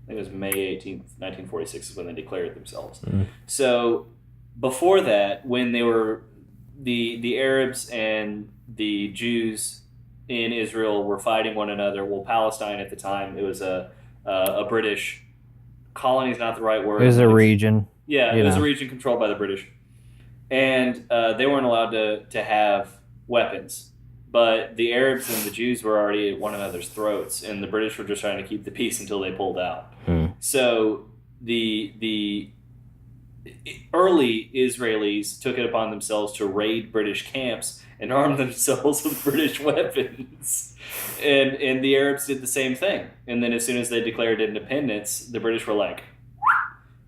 I think it was May 18th, 1946 is when they declared themselves. Mm. So before that, when they were, the Arabs and the Jews in Israel were fighting one another. Well, Palestine at the time, it was a British colony is not the right word. It was a region. Yeah, it was a region controlled by the British. And they weren't allowed to have weapons. But the Arabs and the Jews were already at one another's throats, and the British were just trying to keep the peace until they pulled out. So the early Israelis took it upon themselves to raid British camps and arm themselves with British weapons. And the Arabs did the same thing. And then as soon as they declared independence, the British were like,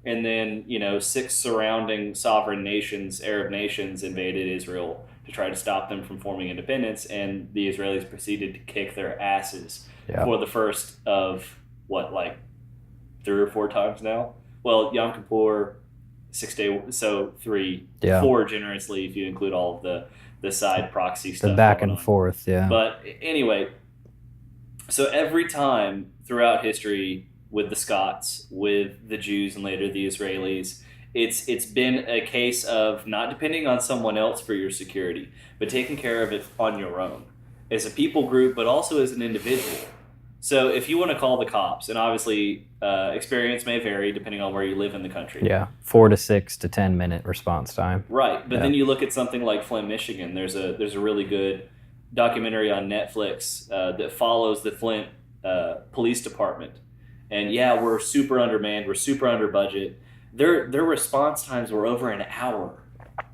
and then, 6 surrounding sovereign nations, Arab nations, invaded Israel to try to stop them from forming independence, and the Israelis proceeded to kick their asses for the first of, 3 or 4 times now? Well, Yom Kippur, 6 day, so 3, 4 generously if you include all of the side proxy stuff. The back and forth, yeah. But anyway, so every time throughout history with the Scots, with the Jews, and later the Israelis, it's been a case of not depending on someone else for your security, but taking care of it on your own as a people group, but also as an individual. So if you want to call the cops, and obviously experience may vary depending on where you live in the country. Yeah, 4 to 6 to 10 minute response time. Right, but then you look at something like Flint, Michigan. There's a really good documentary on Netflix that follows the Flint police department. And we're super undermanned, we're super under budget. Their response times were over an hour.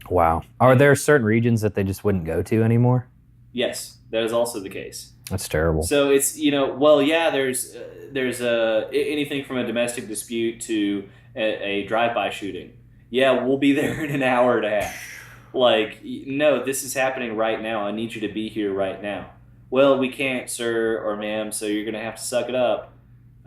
Wow. Are there certain regions that they just wouldn't go to anymore? Yes, that is also the case. That's terrible. So it's, there's anything from a domestic dispute to a drive-by shooting. Yeah, we'll be there in an hour and a half. No, this is happening right now. I need you to be here right now. Well, we can't, sir or ma'am, so you're going to have to suck it up.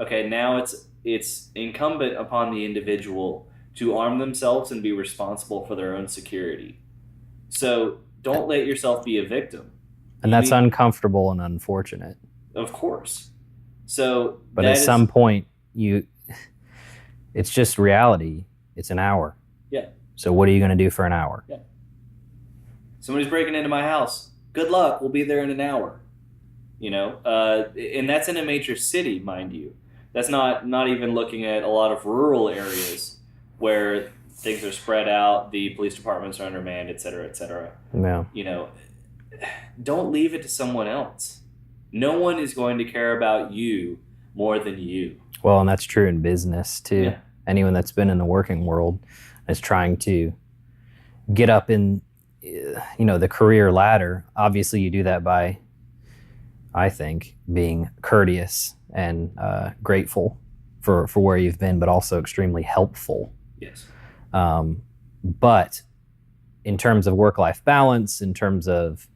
Okay, now it's incumbent upon the individual to arm themselves and be responsible for their own security. So don't let yourself be a victim. And that's uncomfortable and unfortunate. Of course. So, but at some point, it's just reality. It's an hour. Yeah. So what are you going to do for an hour? Yeah. Somebody's breaking into my house. Good luck. We'll be there in an hour. And that's in a major city, mind you. That's not even looking at a lot of rural areas where things are spread out, the police departments are undermanned, et cetera, et cetera. Yeah. Don't leave it to someone else. No one is going to care about you more than you. Well, and that's true in business too. Yeah. Anyone that's been in the working world is trying to get up in, the career ladder. Obviously, you do that by, I think, being courteous and grateful for where you've been, but also extremely helpful. Yes. But in terms of work-life balance, in terms of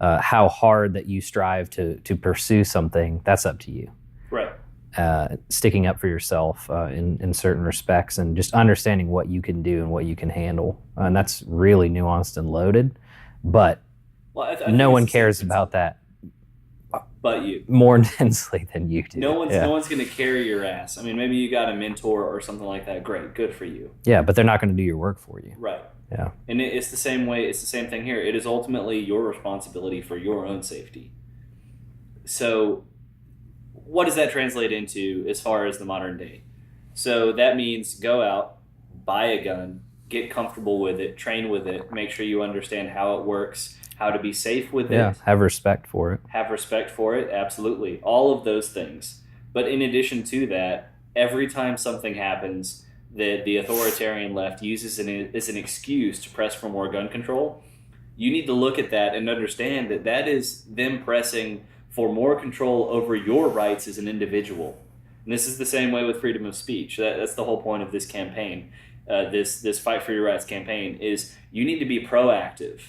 how hard that you strive to pursue something, that's up to you. Right. Sticking up for yourself in certain respects and just understanding what you can do and what you can handle. And that's really nuanced and loaded, but no one cares about that but you. more intensely than you do. No Yeah. one's going to carry your ass. I mean, maybe you got a mentor or something like that. Great, good for you. Yeah, but they're not going to do your work for you. Right. Yeah. And it's the same way. It's the same thing here. It is ultimately your responsibility for your own safety. So, what does that translate into as far as the modern day? So that means go out, buy a gun, get comfortable with it, train with it, make sure you understand how it works, how to be safe with Yeah. it. Have respect for it. Have respect for it, absolutely. All of those things. But in addition to that, every time something happens that the authoritarian left uses as an excuse to press for more gun control, you need to look at that and understand that that is them pressing for more control over your rights as an individual. And this is the same way with freedom of speech. That's the whole point of this campaign, this Fight for Your Rights campaign, is you need to be proactive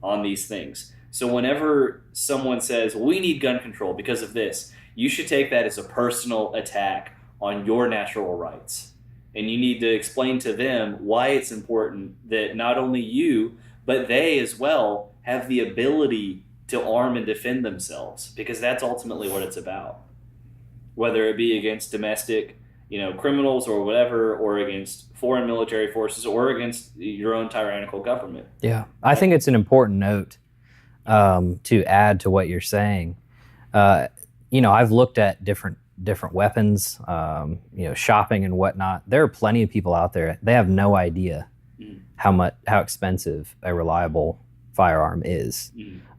on these things. So whenever someone says, we need gun control because of this, you should take that as a personal attack on your natural rights. And you need to explain to them why it's important that not only you, but they as well have the ability to arm and defend themselves, because that's ultimately what it's about. Whether it be against domestic, criminals or whatever, or against foreign military forces, or against your own tyrannical government. Yeah. I think it's an important note to add to what you're saying. I've looked at different weapons, shopping and whatnot. There are plenty of people out there. They have no idea how expensive a reliable firearm is,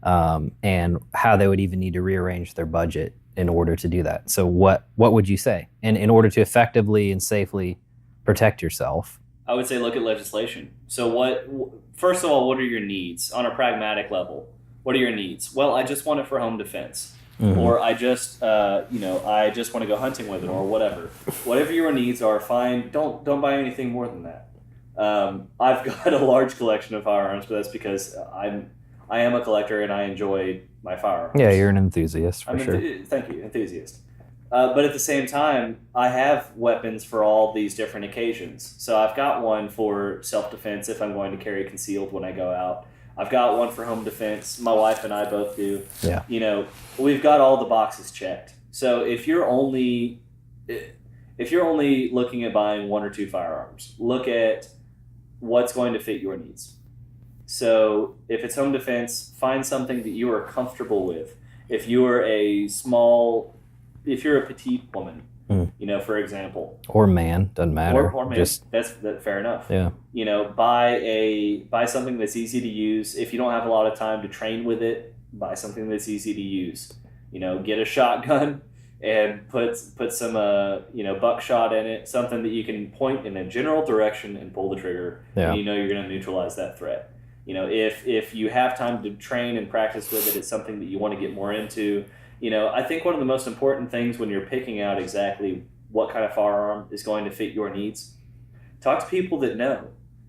and how they would even need to rearrange their budget in order to do that. So what would you say? And in order to effectively and safely protect yourself? I would say look at legislation. So first of all, what are your needs on a pragmatic level? What are your needs? Well, I just want it for home defense. Mm-hmm. Or I just want to go hunting with it, or whatever. Whatever your needs are, fine. Don't buy anything more than that. I've got a large collection of firearms, but that's because I am a collector and I enjoy my firearms. Yeah, you're an enthusiast for sure. Thank you, enthusiast. But at the same time, I have weapons for all these different occasions. So I've got one for self-defense if I'm going to carry concealed when I go out. I've got one for home defense. My wife and I both do. Yeah. We've got all the boxes checked. So if you're only looking at buying one or two firearms, look at what's going to fit your needs. So if it's home defense, find something that you are comfortable with. If you're a petite woman, for example, or man, doesn't matter. Or man, that's fair enough. Yeah. Buy something that's easy to use. If you don't have a lot of time to train with it, buy something that's easy to use. Get a shotgun and put some buckshot in it, something that you can point in a general direction and pull the trigger. Yeah. And you're going to neutralize that threat. If you have time to train and practice with it, it's something that you want to get more into. I think one of the most important things when you're picking out exactly what kind of firearm is going to fit your needs, talk to people that know.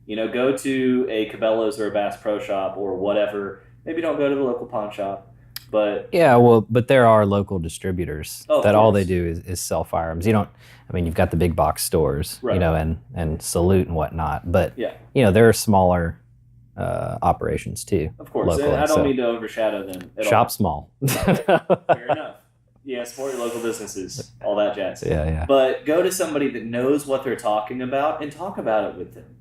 Go to a Cabela's or a Bass Pro Shop or whatever. Maybe don't go to the local pawn shop, but... Yeah, but there are local distributors that all they do is sell firearms. You've got the big box stores, right. And Salute and whatnot, but, yeah. There are smaller operations too. Of course, locally, I don't mean to overshadow them at Shop all. Small. Fair enough. Yeah, support your local businesses, all that jazz. Yeah. But go to somebody that knows what they're talking about and talk about it with them,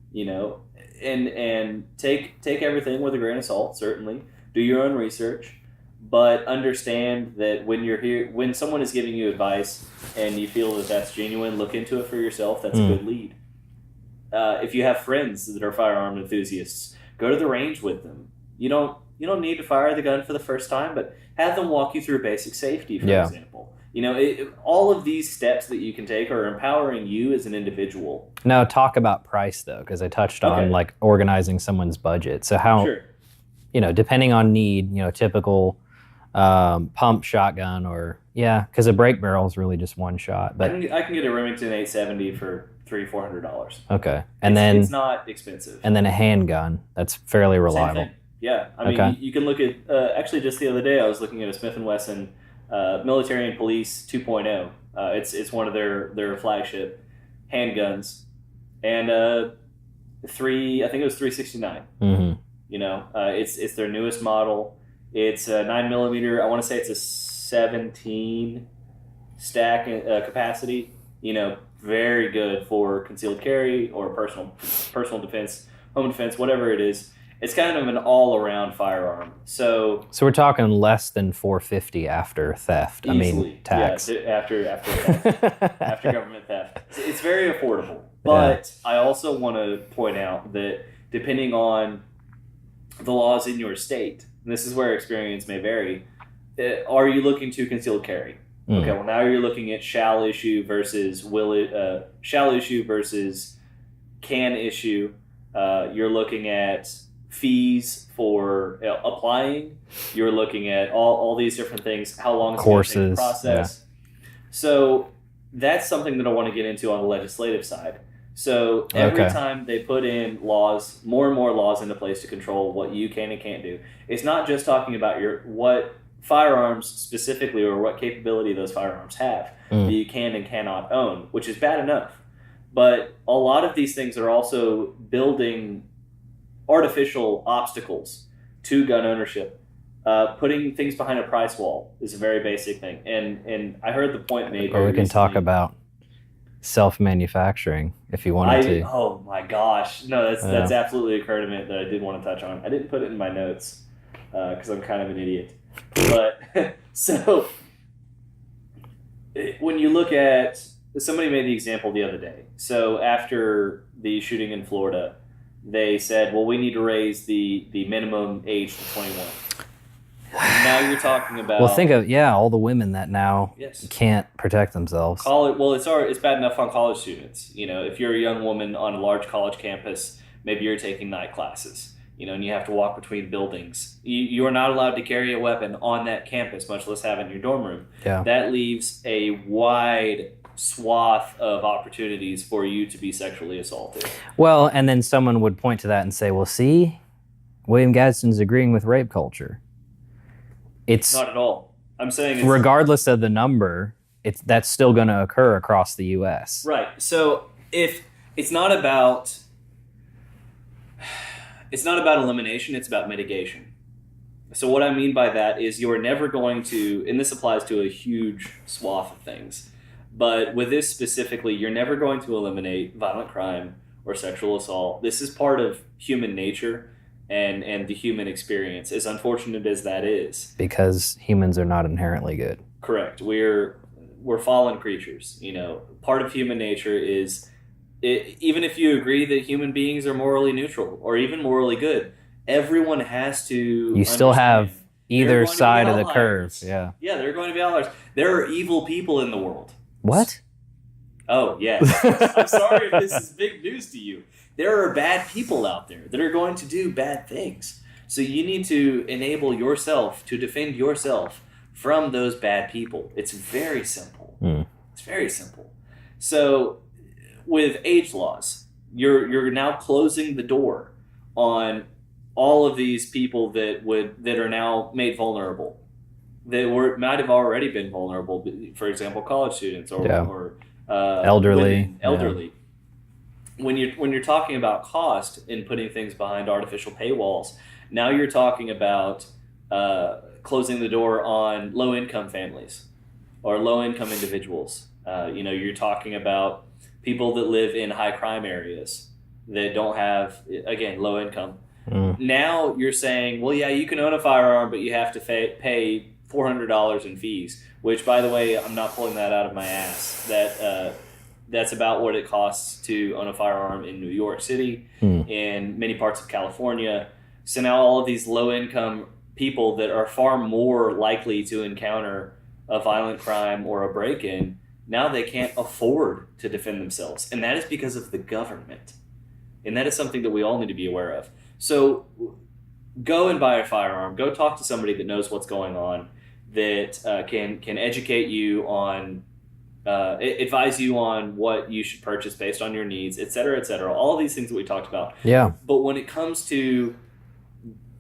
and take everything with a grain of salt, certainly. Do your own research, but understand that when someone is giving you advice and you feel that that's genuine, look into it for yourself. That's a good lead. If you have friends that are firearm enthusiasts, go to the range with them. You don't need to fire the gun for the first time, but have them walk you through basic safety, for example. All of these steps that you can take are empowering you as an individual. Now, talk about price, though, because I touched on organizing someone's budget. So how, depending on need, typical pump shotgun because a break barrel is really just one shot. But I can get a Remington 870 for $300-400. Okay, it's not expensive. And then a handgun that's fairly reliable. Same thing. Yeah, you can look at. Actually, just the other day, I was looking at a Smith & Wesson Military and Police 2.0. It's one of their flagship handguns, and I think it was $369. Mm-hmm. It's their newest model. It's a 9mm. I want to say it's a .17 stack capacity. Very good for concealed carry or personal defense, home defense, whatever it is. It's kind of an all-around firearm. So we're talking less than 450 after theft. Easily, Tax. Yeah, after theft, after government theft. It's very affordable. But I also want to point out that depending on the laws in your state, and this is where experience may vary, are you looking to concealed carry? Okay, well now you're looking at shall issue versus shall issue versus can issue. You're looking at fees for applying. You're looking at all these different things. How long it's going to take the process. Yeah. So that's something that I want to get into on the legislative side. So every time they put in laws, more and more laws into place to control what you can and can't do. It's not just talking about what firearms specifically or what capability those firearms have that you can and cannot own, which is bad enough. But a lot of these things are also building artificial obstacles to gun ownership. Putting things behind a price wall is a very basic thing. And I heard the point made. Or we can talk about self-manufacturing if you wanted to. Oh my gosh. No, that's absolutely a current that I did want to touch on. I didn't put it in my notes because I'm kind of an idiot. But so when you look at, somebody made the example the other day. So after the shooting in Florida, they said, well, we need to raise the minimum age to 21. Now you're talking about... Well, think of, all the women that now can't protect themselves. It's bad enough on college students. If you're a young woman on a large college campus, maybe you're taking night classes, and you have to walk between buildings. You are not allowed to carry a weapon on that campus, much less have it in your dorm room. Yeah. That leaves a wide swath of opportunities for you to be sexually assaulted. Well, and then someone would point to that and say, well, see, William Gadsden's agreeing with rape culture. It's not at all. I'm saying regardless of the number, that's still going to occur across the U.S. Right. So if it's not about elimination, it's about mitigation. So what I mean by that is you're never going to, and this applies to a huge swath of things, but with this specifically, you're never going to eliminate violent crime or sexual assault. This is part of human nature and the human experience, as unfortunate as that is. Because humans are not inherently good. Correct. We're fallen creatures. Part of human nature is, even if you agree that human beings are morally neutral or even morally good, everyone has to You still have either side of the curve. Yeah. Yeah, there are going to be outliers. There are evil people in the world. What? Oh, yes. I'm sorry if this is big news to you. There are bad people out there that are going to do bad things. So you need to enable yourself to defend yourself from those bad people. It's very simple. It's very simple. So with age laws, you're now closing the door on all of these people that are now made vulnerable. That might have already been vulnerable. For example, college students or elderly. Elderly. Yeah. When you're talking about cost in putting things behind artificial paywalls, now you're talking about closing the door on low-income families or low-income individuals. You're talking about people that live in high-crime areas that don't have, again, low income. Now you're saying, well, yeah, you can own a firearm, but you have to pay $400 in fees, which, by the way, I'm not pulling that out of my ass. That's about what it costs to own a firearm in New York City, in many parts of California. So now all of these low-income people that are far more likely to encounter a violent crime or a break-in, now they can't afford to defend themselves. And that is because of the government. And that is something that we all need to be aware of. So go and buy a firearm. Go talk to somebody that knows what's going on, that can educate you on, advise you on what you should purchase based on your needs, et cetera, et cetera. All of these things that we talked about. Yeah. But when it comes to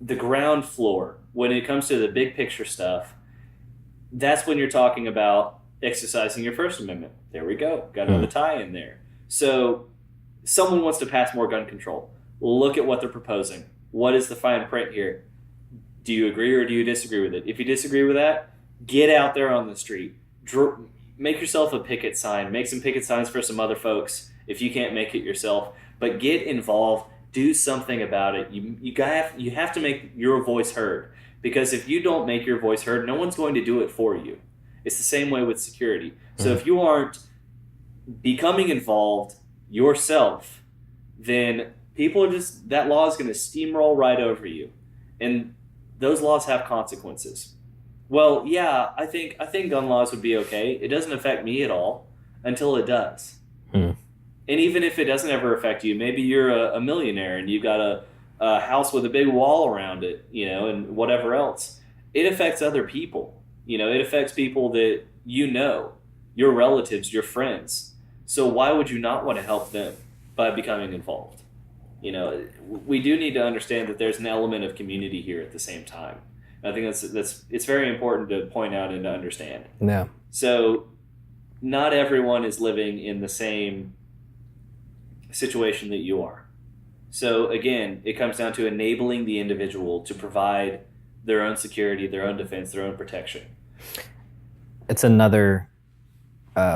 the ground floor, when it comes to the big picture stuff, that's when you're talking about exercising your First Amendment. There we go. Got another tie in there. So someone wants to pass more gun control. Look at what they're proposing. What is the fine print here? Do you agree or do you disagree with it? If you disagree with that, Get out there on the street. Make yourself a picket sign. Make some picket signs for some other folks if you can't make it yourself. But get involved. Do something about it. You have to make your voice heard, because if you don't make your voice heard, no one's going to do it for you. It's the same way with security. So if you aren't becoming involved yourself, then people are just, that law is going to steamroll right over you, and those laws have consequences. Well, yeah, I think gun laws would be okay. It doesn't affect me at all until it does. Hmm. And even if it doesn't ever affect you, maybe you're a millionaire and you've got a house with a big wall around it, and whatever else. It affects other people. It affects people that your relatives, your friends. So why would you not want to help them by becoming involved? We do need to understand that there's an element of community here at the same time. I think it's very important to point out and to understand. Yeah. So not everyone is living in the same situation that you are. So again, it comes down to enabling the individual to provide their own security, their own defense, their own protection. It's another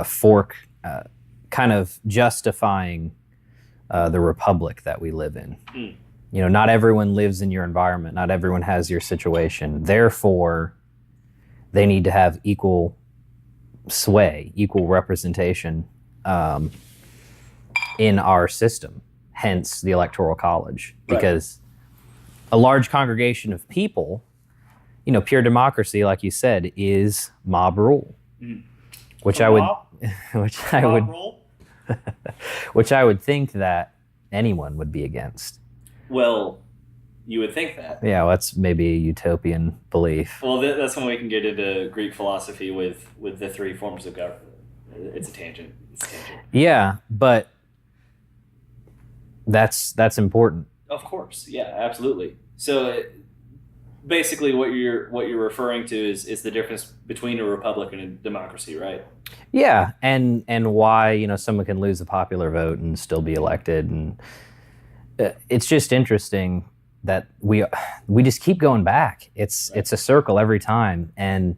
fork, kind of justifying the republic that we live in. Mm. Not everyone lives in your environment. Not everyone has your situation. Therefore, they need to have equal sway, equal representation in our system, hence the Electoral College. Because a large congregation of people, pure democracy, like you said, is mob rule. Mm. Which I would think that anyone would be against. Well, you would think that. Yeah, well, that's maybe a utopian belief. Well, that's when we can get into Greek philosophy with the three forms of government. It's a tangent. Yeah, but that's important. Of course, yeah, absolutely. So basically, what you're referring to is the difference between a republic and a democracy, right? Yeah, and why someone can lose the popular vote and still be elected, and it's just interesting that we just keep going back. It's a circle every time. And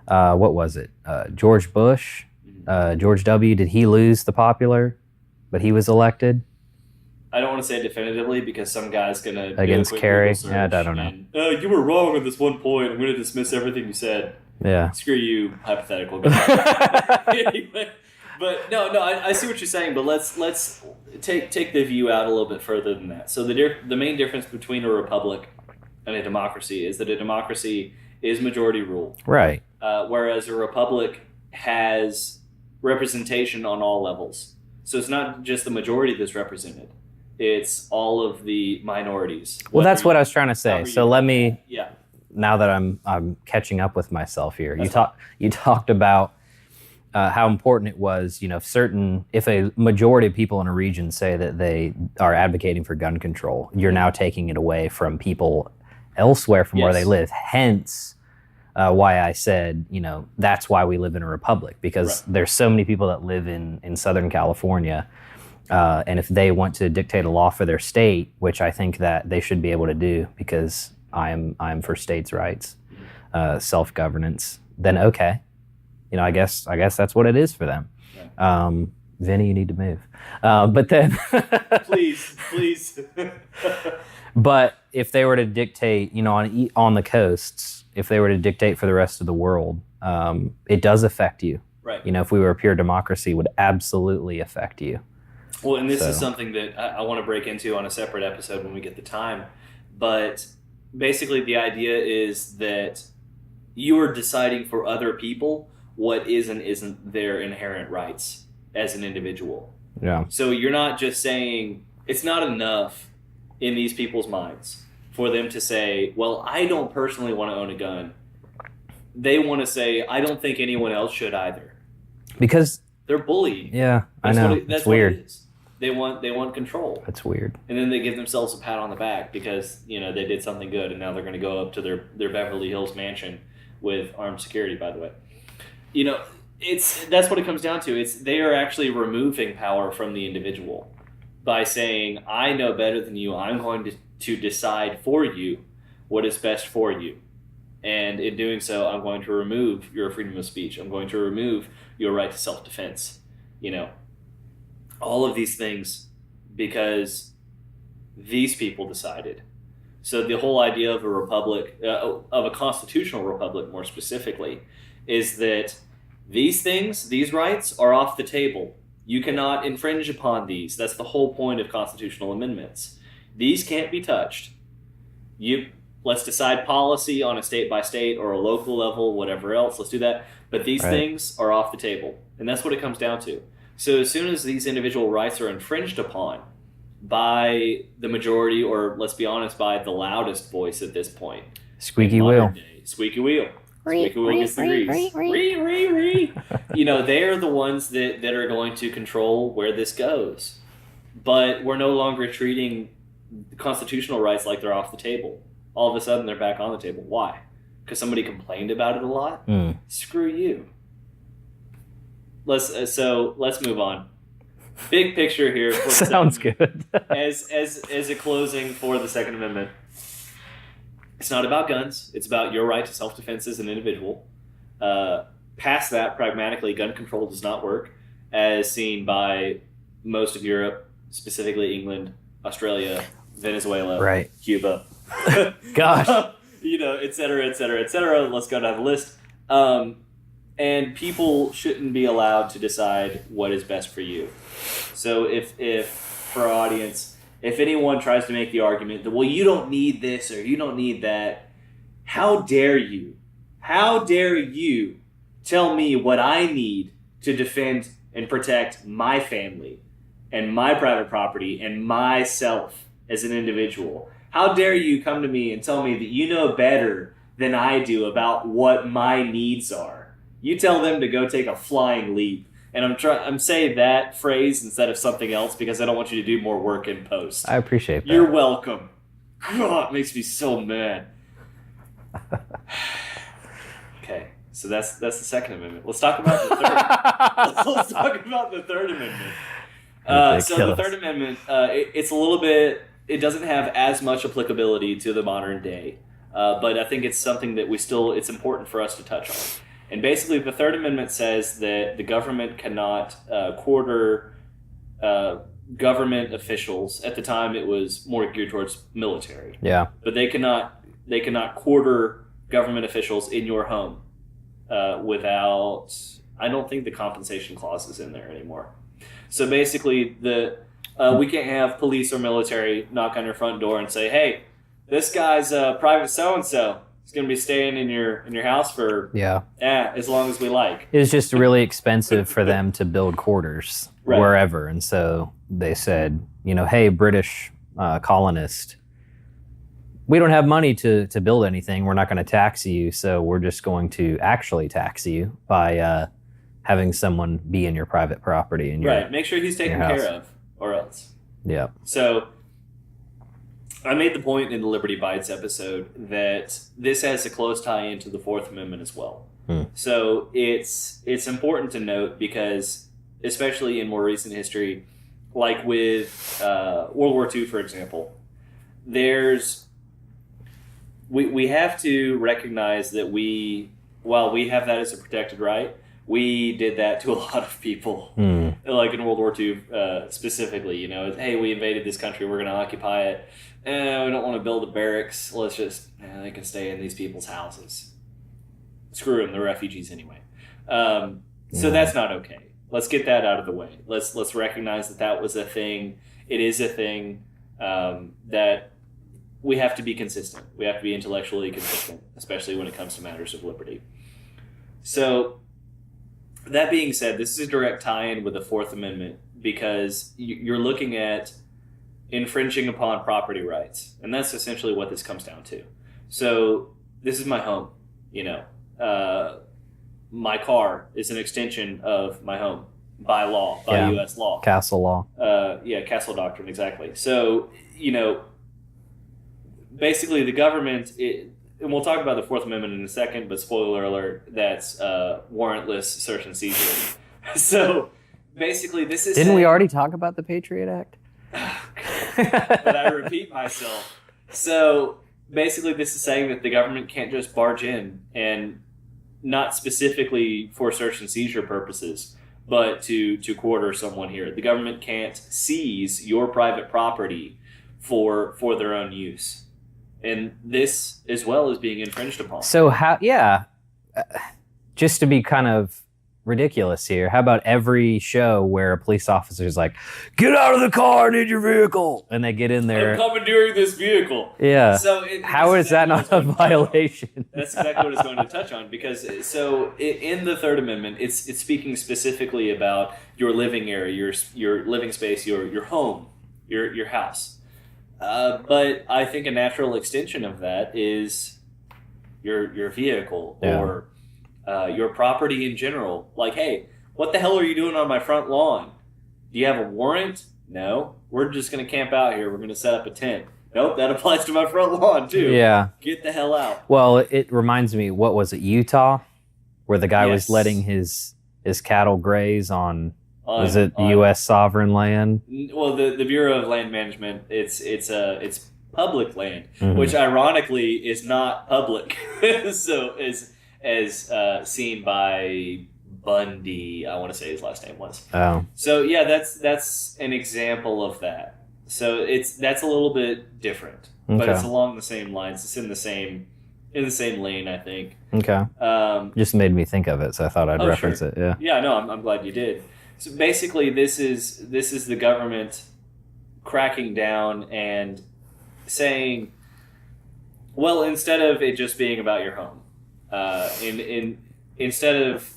what was it? George Bush, George W. Did he lose the popular, but he was elected? I don't want to say definitively because some guy's gonna against Kerry. Yeah, I don't know. And, you were wrong at this one point. I'm going to dismiss everything you said. Yeah. Screw you, hypothetical guy. Anyway, but no, I see what you're saying. But let's take the view out a little bit further than that. So the main difference between a republic and a democracy is that a democracy is majority rule, right? Whereas a republic has representation on all levels. So it's not just the majority that's represented. It's all of the minorities. Well, that's what I was trying to say. So let me, yeah. Now that I'm catching up with myself here, you talked about how important it was, if a majority of people in a region say that they are advocating for gun control, you're now taking it away from people elsewhere from where they live. Hence, why I said, that's why we live in a republic, because there's so many people that live in Southern California. And if they want to dictate a law for their state, which I think that they should be able to do, because I'm for states' rights, self-governance, then okay, I guess that's what it is for them. Yeah. Vinny, you need to move. But then, please. But if they were to dictate, on the coasts, if they were to dictate for the rest of the world, it does affect you. Right. If we were a pure democracy, it would absolutely affect you. Well, and this is something that I want to break into on a separate episode when we get the time. But basically the idea is that you are deciding for other people what is and isn't their inherent rights as an individual. Yeah. So you're not just saying, it's not enough in these people's minds for them to say, well, I don't personally want to own a gun. They want to say, I don't think anyone else should either. Because they're bullied. Yeah, I know. That's weird. What it is. They want control. That's weird. And then they give themselves a pat on the back because, they did something good, and now they're going to go up to their Beverly Hills mansion with armed security, by the way. That's what it comes down to. They are actually removing power from the individual by saying, I know better than you. I'm going to decide for you what is best for you. And in doing so, I'm going to remove your freedom of speech. I'm going to remove your right to self-defense. You know, all of these things because these people decided. So the whole idea of a republic, of a constitutional republic more specifically, is that these things, these rights are off the table. You cannot infringe upon these. That's the whole point of constitutional amendments. These can't be touched. Let's decide policy on a state by state or a local level, whatever else. Let's do that. But these things are off the table. And that's what it comes down to. So as soon as these individual rights are infringed upon by the majority, or let's be honest, by the loudest voice at this point. Squeaky wheel. Squeaky wheel. Squeaky wheel gets the grease. You know, they are the ones that are going to control where this goes. But we're no longer treating constitutional rights like they're off the table. All of a sudden, they're back on the table. Why? Because somebody complained about it a lot? Screw you. Let's move on. Big picture here. For Sounds good. as a closing for the Second Amendment, it's not about guns. It's about your right to self-defense as an individual. Past that, pragmatically, gun control does not work, as seen by most of Europe, specifically England, Australia, Venezuela, Cuba. Gosh. You know, et cetera, et cetera, et cetera. Let's go down the list. And people shouldn't be allowed to decide what is best for you. So if for our audience, if anyone tries to make the argument that, well, you don't need this or you don't need that, how dare you? How dare you tell me what I need to defend and protect my family and my private property and myself as an individual? How dare you come to me and tell me that you know better than I do about what my needs are? You tell them to go take a flying leap. And I'm saying that phrase instead of something else because I don't want you to do more work in post. I appreciate that. You're welcome. God, it makes me so mad. Okay, so that's the Second Amendment. Let's talk about the third. let's talk about the Third Amendment. So the Third Amendment, it's a little bit. It doesn't have as much applicability to the modern day, but I think it's something that it's important for us to touch on. And basically, the Third Amendment says that the government cannot quarter government officials. At the time, it was more geared towards military. Yeah. But they cannot quarter government officials in your home without. I don't think the compensation clause is in there anymore. So basically, we can't have police or military knock on your front door and say, "Hey, this guy's private so and so. He's going to be staying in your house for as long as we like." It was just really expensive for them to build quarters wherever, and so they said, hey, British colonist, we don't have money to build anything. We're not going to tax you, so we're just going to actually tax you by having someone be in your private property. Make sure he's taken care of, or else. Yeah. So I made the point in the Liberty Bites episode that this has a close tie into the Fourth Amendment as well. So it's important to note because, especially in more recent history, like with World War II, for example, we have to recognize that while we have that as a protected right, we did that to a lot of people, like in World War II specifically. Hey, we invaded this country, we're going to occupy it. We don't want to build a barracks. Let's just, they can stay in these people's houses. Screw them, they're refugees anyway. So that's not okay. Let's get that out of the way. Let's recognize that was a thing. It is a thing that we have to be consistent. We have to be intellectually consistent, especially when it comes to matters of liberty. So that being said, this is a direct tie-in with the Fourth Amendment because you're looking at infringing upon property rights. And that's essentially what this comes down to. So this is my home, my car is an extension of my home by law, by U.S. law. Castle law. Castle doctrine, exactly. So, basically the government, and we'll talk about the Fourth Amendment in a second, but spoiler alert, that's warrantless search and seizure. So basically this is... Didn't we already talk about the Patriot Act? But I repeat myself. So basically, this is saying that the government can't just barge in and not specifically for search and seizure purposes, but to quarter someone here. The government can't seize your private property for their own use, and this as well is being infringed upon. So how? Yeah, just to be kind of ridiculous here. How about every show where a police officer is like, "Get out of the car, I need your vehicle," and they get in there. I'm commandeering this vehicle. Yeah. So how is that not a violation? That's exactly what it's going to touch on, because in the Third Amendment, it's speaking specifically about your living area, your living space, your home, your house. But I think a natural extension of that is your vehicle or your property in general. Like, hey, what the hell are you doing on my front lawn? Do you have a warrant? No. We're just going to camp out here. We're going to set up a tent. Nope, that applies to my front lawn too. Yeah. Get the hell out. Well, it reminds me, what was it, Utah? Where the guy was letting his cattle graze on U.S. sovereign land? Well, the Bureau of Land Management, it's public land, which ironically is not public. So as seen by Bundy, I want to say his last name was. Oh. So yeah, that's an example of that. So that's a little bit different, but it's along the same lines. It's in the same lane, I think. Okay. Just made me think of it, so I thought I'd reference it. Yeah. Yeah. No, I'm glad you did. So basically, this is the government cracking down and saying, well, instead of it just being about your home, instead of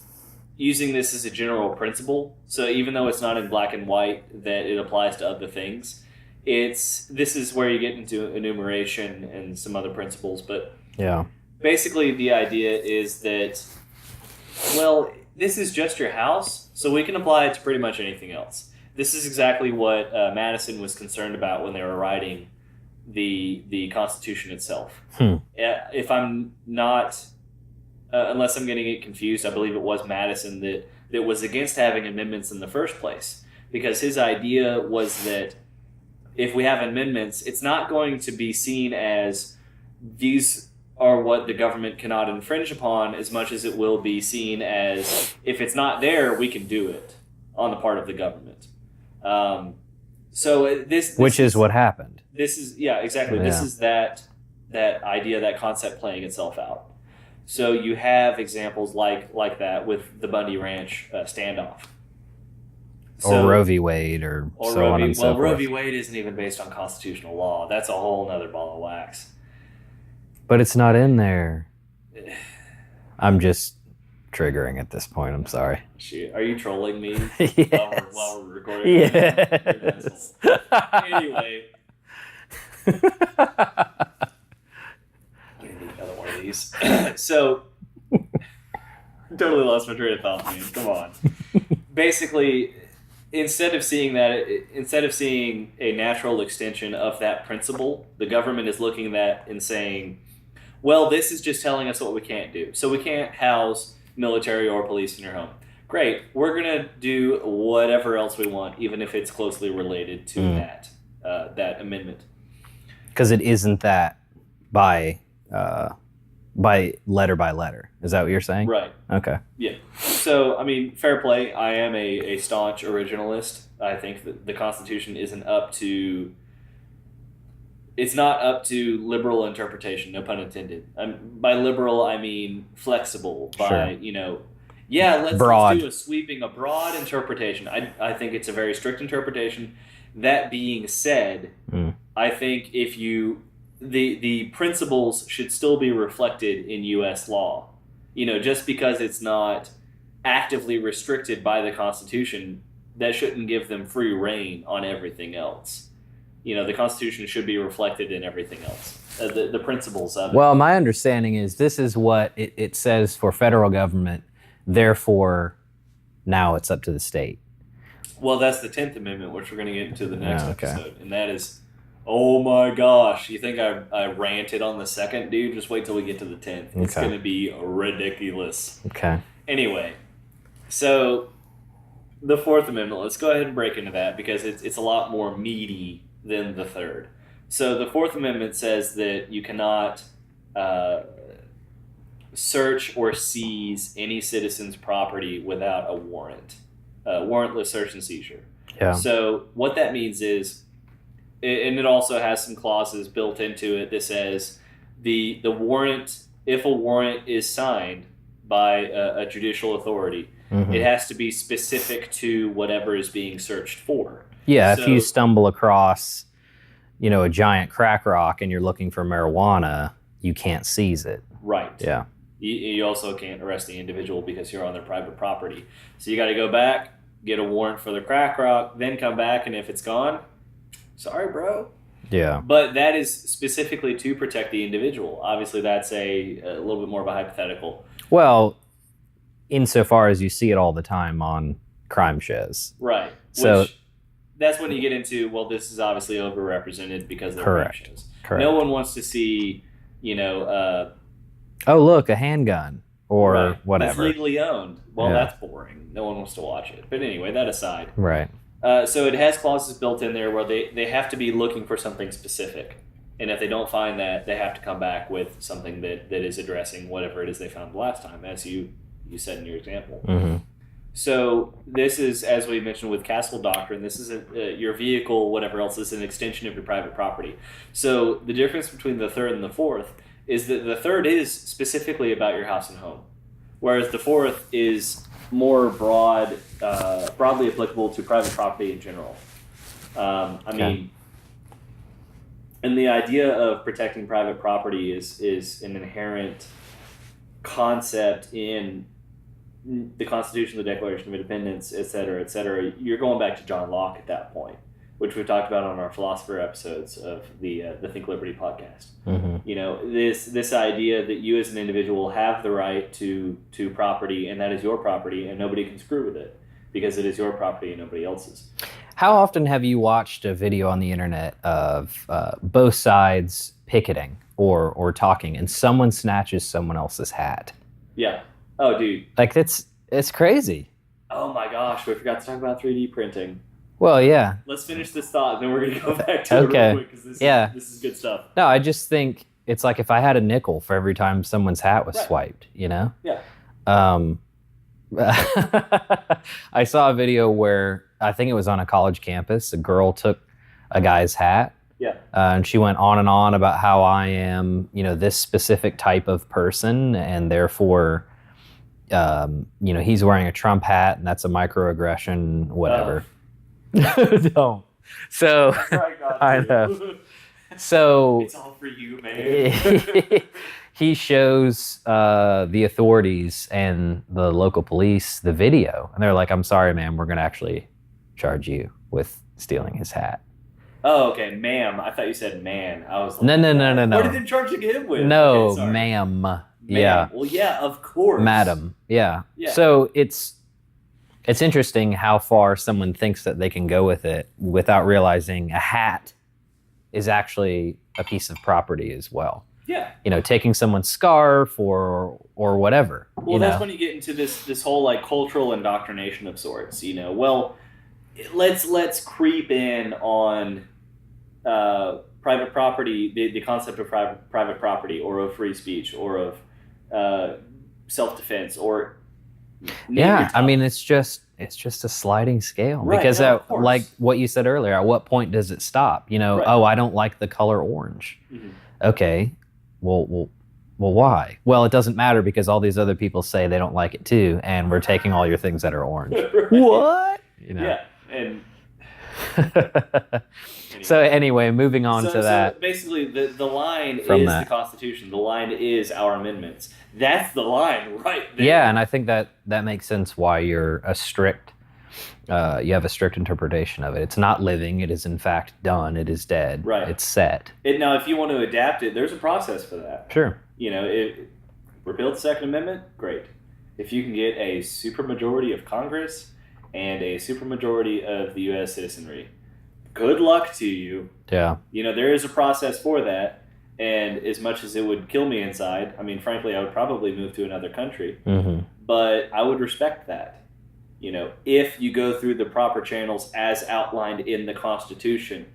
using this as a general principle, so even though it's not in black and white that it applies to other things, this is where you get into enumeration and some other principles. But yeah, basically the idea is that, well, this is just your house, so we can apply it to pretty much anything else. This is exactly what Madison was concerned about when they were writing the Constitution itself. If I'm not, unless I'm getting it confused, I believe it was Madison that was against having amendments in the first place, because his idea was that if we have amendments, it's not going to be seen as these are what the government cannot infringe upon, as much as it will be seen as, if it's not there, we can do it on the part of the government. So this which is what happened. This is exactly. Yeah. This is that idea, that concept playing itself out. So you have examples like that with the Bundy Ranch standoff. Or Roe v. Wade, or so on and so forth. Well, Roe v. Wade isn't even based on constitutional law. That's a whole nother ball of wax. But it's not in there. I'm just triggering at this point. I'm sorry. Shoot, are you trolling me? Yes. while we're recording? Yes. Anyway. I'm gonna need another one of these. So, totally lost my train of thought, man. Come on. Basically, instead of seeing a natural extension of that principle, the government is looking at that and saying, well, this is just telling us what we can't do. So we can't house military or police in your home. Great. We're going to do whatever else we want, even if it's closely related to that amendment. Because it isn't that by letter by letter. Is that what you're saying? Right. Okay. Yeah. So, I mean, fair play. I am a staunch originalist. I think that the Constitution isn't up to... It's not up to liberal interpretation, no pun intended. By liberal, I mean flexible. By, let's do a broad interpretation. I think it's a very strict interpretation. That being said, I think if the principles should still be reflected in U.S. law. Just because it's not actively restricted by the Constitution, that shouldn't give them free rein on everything else. The Constitution should be reflected in everything else, the principles of it. Well, my understanding is this is what it says for federal government. Therefore, now it's up to the state. Well, that's the 10th Amendment, which we're going to get into the next episode. And that is, oh my gosh, you think I ranted on the second, dude? Just wait till we get to the 10th. It's going to be ridiculous. Okay. Anyway, so the Fourth Amendment, let's go ahead and break into that because it's a lot more meaty than the third. So the Fourth Amendment says that you cannot uh, search or seize any citizen's property without a warrant, warrantless search and seizure. Yeah. So what that means is, and it also has some clauses built into it that says the warrant, if a warrant is signed by a judicial authority, it has to be specific to whatever is being searched for. Yeah, So, if you stumble across, a giant crack rock and you're looking for marijuana, you can't seize it. right. Yeah. You also can't arrest the individual because you're on their private property. So you got to go back, get a warrant for the crack rock, then come back, and if it's gone, sorry, bro. Yeah. But that is specifically to protect the individual. Obviously, that's a little bit more of a hypothetical. Well, insofar as you see it all the time on crime shows. Right. So which, that's when you get into, well, this is obviously overrepresented because of the crime shows. Correct. No one wants to see, oh, look, a handgun or whatever. It's legally owned. Well, Yeah. that's boring. No one wants to watch it. But anyway, that aside. Right. So it has clauses built in there where they have to be looking for something specific. And if they don't find that, they have to come back with something that is addressing whatever it is they found the last time, as you said in your example. Mm-hmm. So this is, as we mentioned with Castle Doctrine, this is your vehicle, whatever else, is an extension of your private property. So the difference between the third and the fourth is that the third is specifically about your house and home, whereas the fourth is more broadly applicable to private property in general. I mean, and the idea of protecting private property is an inherent concept in the Constitution, the Declaration of Independence, et cetera, et cetera. You're going back to John Locke at that point, which we've talked about on our philosopher episodes of the Think Liberty podcast. Mm-hmm. This idea that you as an individual have the right to property, and that is your property, and nobody can screw with it because it is your property and nobody else's. How often have you watched a video on the internet of both sides picketing or talking, and someone snatches someone else's hat? Yeah. Oh, dude. Like, it's crazy. Oh my gosh, we forgot to talk about 3D printing. Well, yeah. Let's finish this thought, and then we're going to go back to it real quick, because this is good stuff. No, I just think it's like if I had a nickel for every time someone's hat was swiped, Yeah. I saw a video where I think it was on a college campus. A girl took a guy's hat. Yeah. And she went on and on about how I am, this specific type of person, and therefore, he's wearing a Trump hat, and that's a microaggression, whatever. Don't. So I know. So it's all for you, man. He shows the authorities and the local police the video, and they're like, "I'm sorry, ma'am, we're going to actually charge you with stealing his hat." Oh, okay, ma'am. I thought you said man. I was like, no. What did they charge him with? No, okay, ma'am. Yeah. Well, yeah, of course. Madam. Yeah. So it's interesting how far someone thinks that they can go with it without realizing a hat is actually a piece of property as well. Yeah. Taking someone's scarf or whatever. Well, that's when you get into this whole like cultural indoctrination of sorts. Well, let's creep in on private property, the concept of private property, or of free speech, or of self-defense, or I mean, it's just a sliding scale, right, because like what you said earlier, at what point does it stop? Oh, I don't like the color orange. Mm-hmm. Okay, well, why? Well, it doesn't matter because all these other people say they don't like it too, and we're taking all your things that are orange. Right. What? Yeah, and so anyway, moving on to that. So basically, the line is the Constitution. The line is our amendments. That's the line right there. Yeah, and I think that makes sense why you're a strict. You have a strict interpretation of it. It's not living. It is in fact done. It is dead. Right. It's set. Now, if you want to adapt it, there's a process for that. Sure. Repeal the Second Amendment, great. If you can get a supermajority of Congress and a supermajority of the U.S. citizenry, good luck to you. Yeah. There is a process for that, and as much as it would kill me inside, I mean, frankly, I would probably move to another country, but I would respect that. If you go through the proper channels as outlined in the Constitution.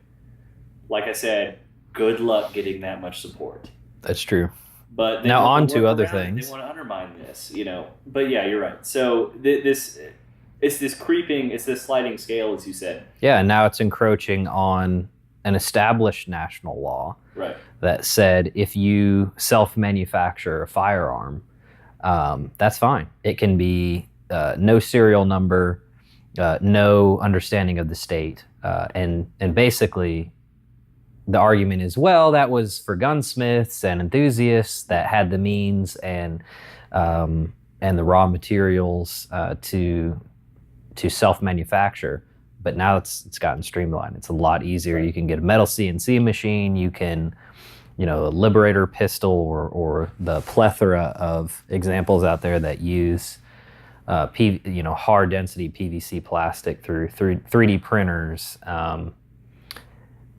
Like I said, good luck getting that much support. That's true. But they Now want on to to work other around it. things. They want to undermine this, But yeah, you're right. So this it's this creeping, it's this sliding scale, as you said. Yeah, and now it's encroaching on an established national law Right. that said if you self-manufacture a firearm, that's fine. It can be no serial number, no understanding of the state, and basically the argument is, well, that was for gunsmiths and enthusiasts that had the means and the raw materials to self-manufacture. But now it's gotten streamlined. It's a lot easier. Right. You can get a metal CNC machine. You can, a Liberator pistol or the plethora of examples out there that use hard density PVC plastic through 3D printers.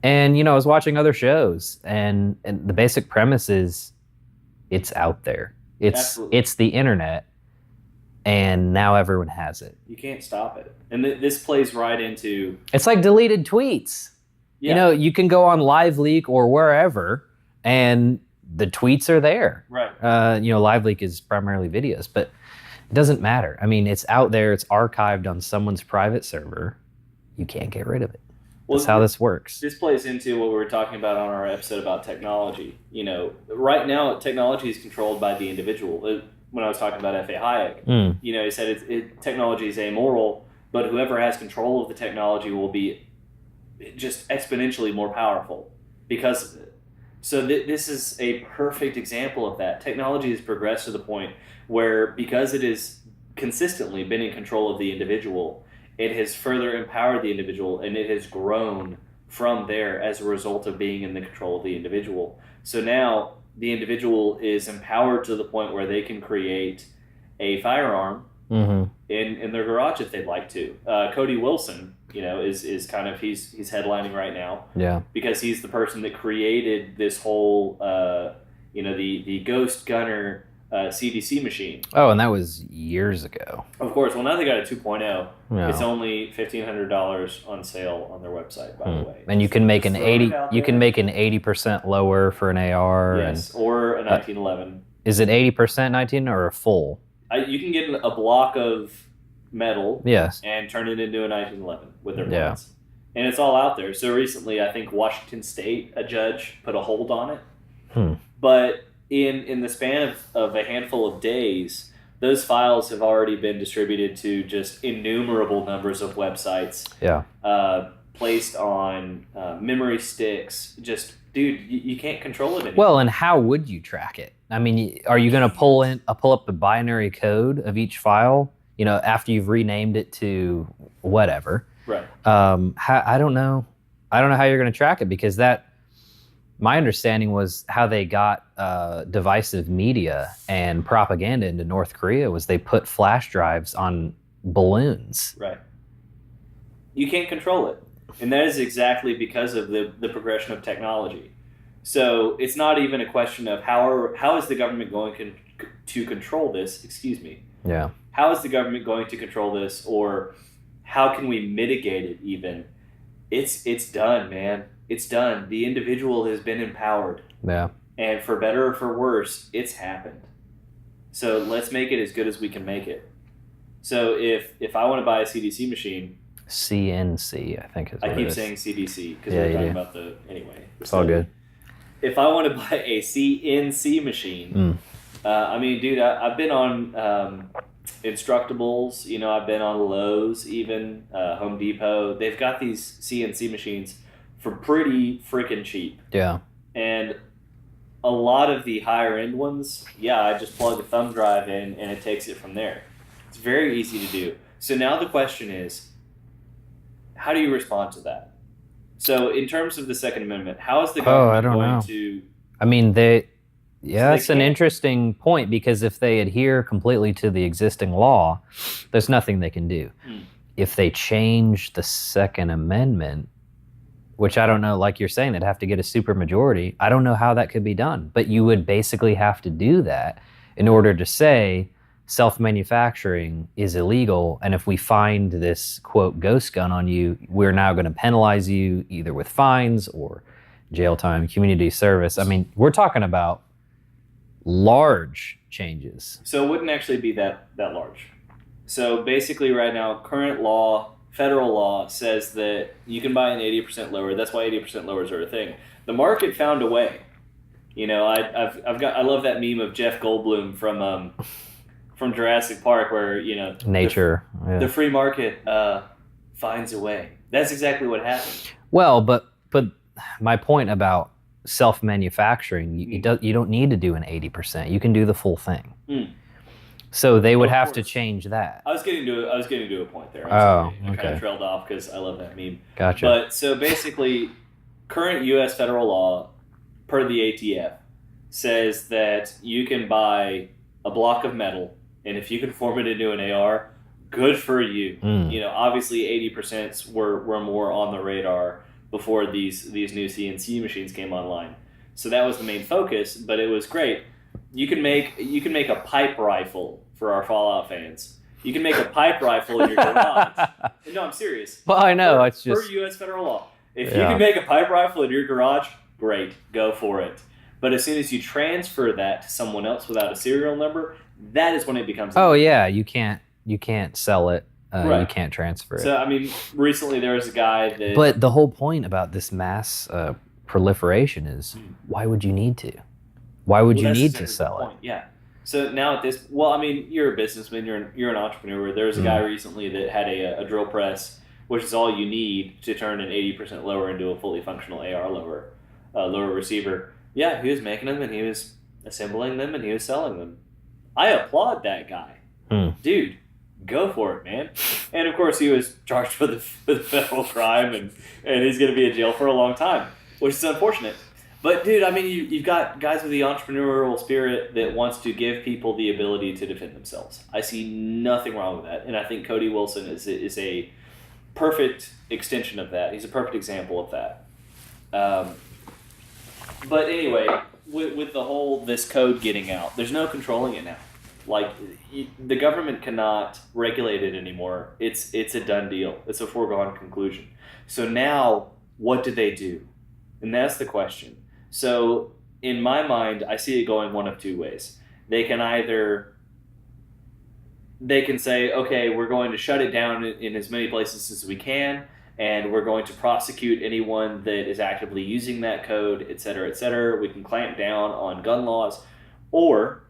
And I was watching other shows, and the basic premise is it's out there. Absolutely. It's the internet, and now everyone has it. You can't stop it. And this plays right into... It's like deleted tweets. Yeah. You can go on LiveLeak or wherever, and the tweets are there. Right. LiveLeak is primarily videos, but it doesn't matter. I mean, it's out there. It's archived on someone's private server. You can't get rid of it. That's how this works. This plays into what we were talking about on our episode about technology. Right now, technology is controlled by the individual. When I was talking about F.A. Hayek, he said technology is amoral, but whoever has control of the technology will be just exponentially more powerful because of it. So this is a perfect example of that. Technology has progressed to the point where, because it has consistently been in control of the individual, it has further empowered the individual, and it has grown from there as a result of being in the control of the individual. So now the individual is empowered to the point where they can create a firearm in their garage if they'd like to. Cody Wilson, is kind of, he's headlining right now. Yeah. Because he's the person that created this whole, the Ghost Gunner CDC machine. Oh, and that was years ago. Of course. Well, now they got a 2.0. Yeah. It's only $1,500 on sale on their website, by the way. And you can make an 80% lower for an AR. Yes, or a 1911. Is it 80% 19 or a full? You can get a block of metal. Yes. And turn it into a 1911 with their plans. And it's all out there. So recently, I think Washington State, a judge, put a hold on it. But in the span of a handful of days, those files have already been distributed to just innumerable numbers of websites. Yeah. Placed on memory sticks. Just, dude, you can't control it anymore. Well, and how would you track it? I mean, are you going to pull up the binary code of each file? After you've renamed it to whatever. Right. I don't know. I don't know how you're going to track it, because my understanding was how they got divisive media and propaganda into North Korea was they put flash drives on balloons. Right. You can't control it. And that is exactly because of the progression of technology. So it's not even a question of how is the government going to control this? Excuse me. Yeah. How is the government going to control this, or how can we mitigate it even? It's done, man. It's done. The individual has been empowered. Yeah. And for better or for worse, it's happened. So let's make it as good as we can make it. So if I want to buy a CDC machine... CNC, I think is what I keep it is. saying CDC because we're talking about the... Anyway. It's all good. If I want to buy a CNC machine... I mean, dude, I've been on Instructables. I've been on Lowe's, even Home Depot. They've got these CNC machines for pretty freaking cheap. Yeah. And a lot of the higher end ones, I just plug a thumb drive in and it takes it from there. It's very easy to do. So now the question is, how do you respond to that? So in terms of the Second Amendment, how is the government going to... I mean, that's an interesting point, because if they adhere completely to the existing law, there's nothing they can do. If they change the Second Amendment, which I don't know, like you're saying, they'd have to get a supermajority. I don't know how that could be done, but you would basically have to do that in order to say self-manufacturing is illegal, and if we find this, quote, ghost gun on you, we're now going to penalize you either with fines or jail time, community service. I mean, we're talking about large changes. So it wouldn't actually be that large. So basically right now, current law, federal law, says that you can buy an 80% lower. That's why 80% lowers are a thing. The market found a way. You know, I love that meme of Jeff Goldblum from Jurassic Park where, you know, Nature. The free market finds a way. That's exactly what happened. Well, but my point about self-manufacturing, you don't need to do an 80%. You can do the full thing. So they would have to change that. I was getting to a point there. I kind of trailed off because I love that meme. Gotcha. But so basically, current U.S. federal law, per the ATF, says that you can buy a block of metal, and if you can form it into an AR, good for you. You know, obviously 80% were more on the radar before these new CNC machines came online. So that was the main focus, but it was great. You can make a pipe rifle for our Fallout fans. You can make a pipe rifle in your garage. No, I'm serious. Well, I know. It's per just U.S. federal law. If you can make a pipe rifle in your garage, great, go for it. But as soon as you transfer that to someone else without a serial number, that is when it becomes. Yeah, you can't sell it. Right. You can't transfer it. So I mean, recently there was a guy that. But the whole point about this mass proliferation is, why would you need to? Why would you need to sell it? Yeah. So now at this, well, I mean, you're a businessman, you're an entrepreneur. There was a guy recently that had a drill press, which is all you need to turn an 80% lower into a fully functional AR lower receiver. Yeah, he was making them and he was assembling them and he was selling them. I applaud that guy, dude. Go for it, man. And of course, he was charged with a federal crime, and he's going to be in jail for a long time, which is unfortunate. But dude, I mean, you've got guys with the entrepreneurial spirit that wants to give people the ability to defend themselves. I see nothing wrong with that, and I think Cody Wilson is a perfect extension of that. He's a perfect example of that. But anyway, with the whole this code getting out, there's no controlling it now. Like the government cannot regulate it anymore. It's a done deal. It's a foregone conclusion. So now, what do they do? And that's the question. So in my mind, I see it going one of two ways. They can say, okay, we're going to shut it down in as many places as we can, and we're going to prosecute anyone that is actively using that code, et cetera, et cetera. We can clamp down on gun laws, or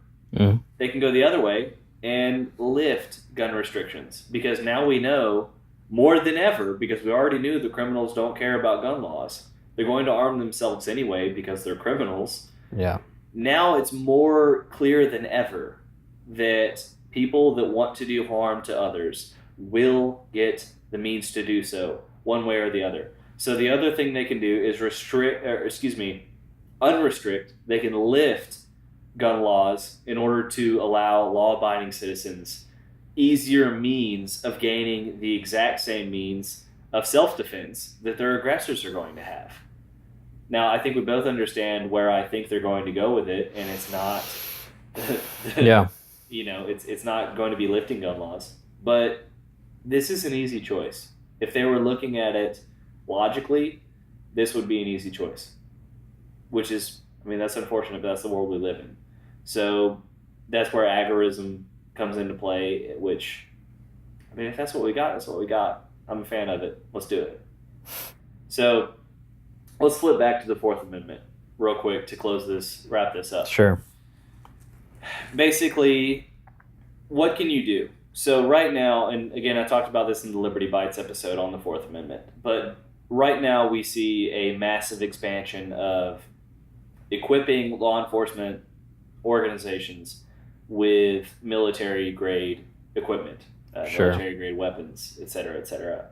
they can go the other way and lift gun restrictions, because now we know more than ever, because we already knew the criminals don't care about gun laws. They're going to arm themselves anyway because they're criminals. Yeah. Now it's more clear than ever that people that want to do harm to others will get the means to do so, one way or the other. So the other thing they can do is unrestrict. They can lift gun laws in order to allow law-abiding citizens easier means of gaining the exact same means of self-defense that their aggressors are going to have. Now, I think we both understand where I think they're going to go with it, and it's not, it's not going to be lifting gun laws. But this is an easy choice. If they were looking at it logically, this would be an easy choice. Which is, I mean, that's unfortunate, but that's the world we live in. So that's where agorism comes into play, which, I mean, if that's what we got, that's what we got. I'm a fan of it. Let's do it. So let's flip back to the Fourth Amendment real quick to wrap this up. Sure. Basically, what can you do? So right now, and again, I talked about this in the Liberty Bites episode on the Fourth Amendment, but right now we see a massive expansion of equipping law enforcement organizations with military-grade equipment, military-grade weapons, et cetera, et cetera.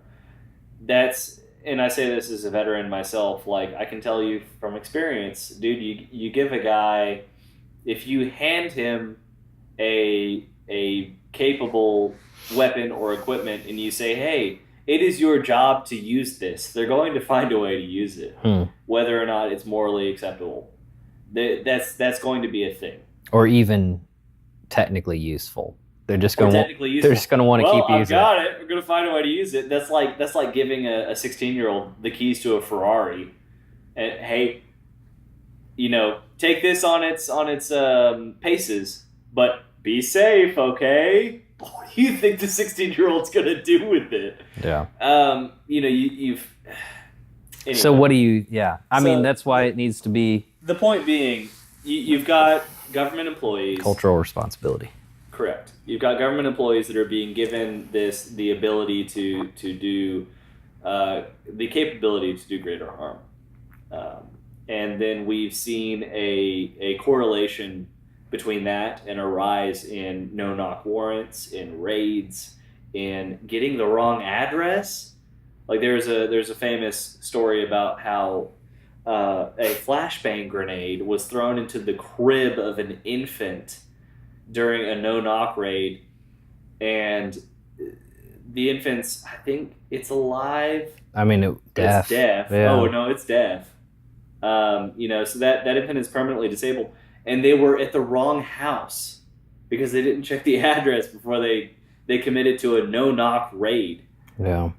And I say this as a veteran myself, like, I can tell you from experience, dude, you give a guy, if you hand him a capable weapon or equipment and you say, hey, it is your job to use this, they're going to find a way to use it, whether or not it's morally acceptable. That's going to be a thing. Or even technically useful. They're just going to want to keep using it. I've got it. We're going to find a way to use it. That's like giving a 16-year-old the keys to a Ferrari. And hey, take this on its paces, but be safe, okay? What do you think the 16-year-old's gonna do with it? Yeah. You've. Anyway. So what do you? Yeah, I mean So, that's why it needs to be The point being, you've got government employees. cultural responsibility. Correct. You've got government employees that are being given the ability to do the capability to do greater harm, and then we've seen a correlation between that and a rise in no-knock warrants, in raids, in getting the wrong address. Like there's a famous story about how a flashbang grenade was thrown into the crib of an infant during a no-knock raid, and the infant's, I think it's alive. I mean, It's deaf. Yeah. Oh no, it's deaf. So that infant is permanently disabled, and they were at the wrong house because they didn't check the address before they committed to a no-knock raid. Yeah.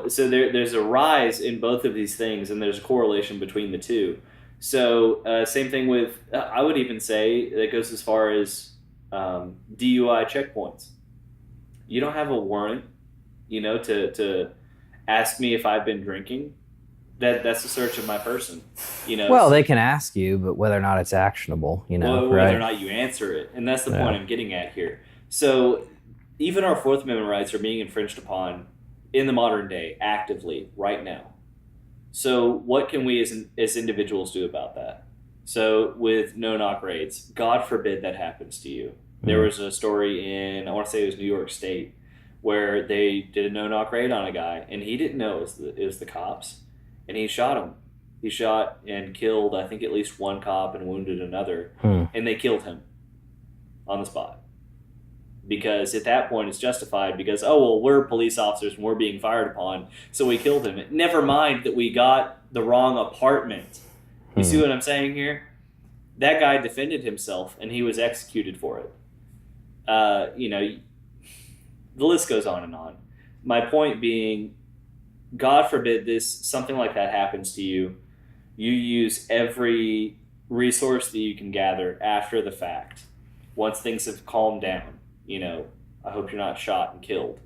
So there's a rise in both of these things, and there's a correlation between the two. So same thing with, I would even say that goes as far as DUI checkpoints. You don't have a warrant, to ask me if I've been drinking. That's a search of my person. Well, they can ask you, but whether or not it's actionable, whether right? or not you answer it, and that's the point I'm getting at here. So even our Fourth Amendment rights are being infringed upon in the modern day, actively, right now. So what can we as individuals do about that? So with no-knock raids, God forbid that happens to you. There was a story in, I want to say it was New York State, where they did a no-knock raid on a guy, and he didn't know it was the cops, and he shot him. He shot and killed, I think, at least one cop and wounded another, and they killed him on the spot. Because at that point it's justified because, we're police officers and we're being fired upon, so we killed him. Never mind that we got the wrong apartment. You see what I'm saying here? That guy defended himself and he was executed for it. The list goes on and on. My point being, God forbid something like that happens to you. You use every resource that you can gather after the fact, once things have calmed down. I hope you're not shot and killed.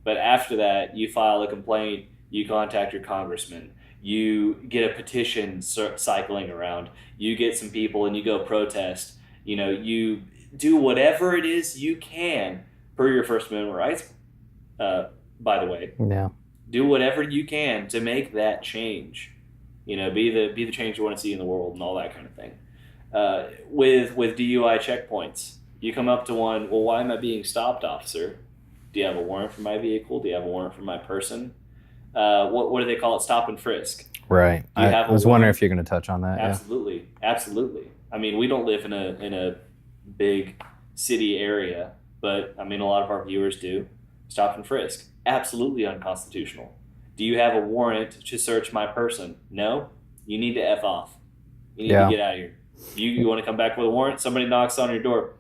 But after that, you file a complaint, you contact your congressman, you get a petition cycling around, you get some people and you go protest. You do whatever it is you can per your First Amendment rights, by the way. Yeah. Do whatever you can to make that change. Be the change you want to see in the world and all that kind of thing. With DUI checkpoints, you come up to one, well, why am I being stopped, officer? Do you have a warrant for my vehicle? Do you have a warrant for my person? What do they call it? Stop and frisk. Right. I was wondering if you're going to touch on that. Absolutely. Yeah. Absolutely. I mean, we don't live in a big city area, but I mean, a lot of our viewers do. Stop and frisk. Absolutely unconstitutional. Do you have a warrant to search my person? No? You need to F off. You need to get out of here. You want to come back with a warrant? Somebody knocks on your door.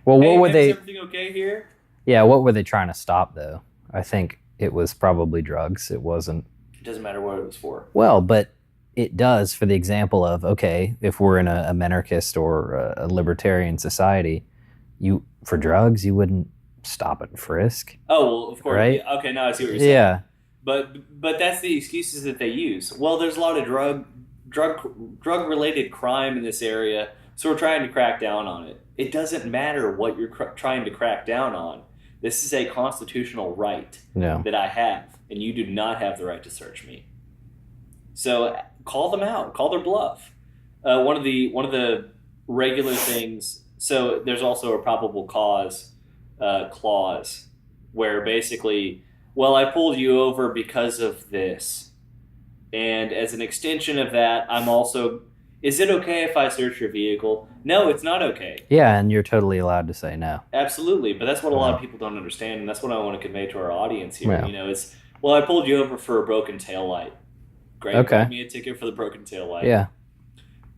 Well, what were they? Is everything okay here? Yeah, what were they trying to stop, though? I think it was probably drugs. It wasn't. It doesn't matter what it was for. Well, but it does for the example of, okay, if we're in a monarchist or a libertarian society, for drugs, you wouldn't stop and frisk. Oh, well, of course. Right? Okay, now I see what you're saying. Yeah. But that's the excuses that they use. Well, there's a lot of drug-related crime in this area, so we're trying to crack down on it. It doesn't matter what you're trying to crack down on. This is a constitutional right that I have, and you do not have the right to search me. So call them out. Call their bluff. One of the regular things. So there's also a probable cause clause where basically, well, I pulled you over because of this, and as an extension of that, I'm also. Is it okay if I search your vehicle? No, it's not okay. Yeah, and you're totally allowed to say no. Absolutely, but that's what a lot of people don't understand, and that's what I want to convey to our audience here. Yeah. It's, well, I pulled you over for a broken taillight. Great, okay. Give me a ticket for the broken taillight. Yeah.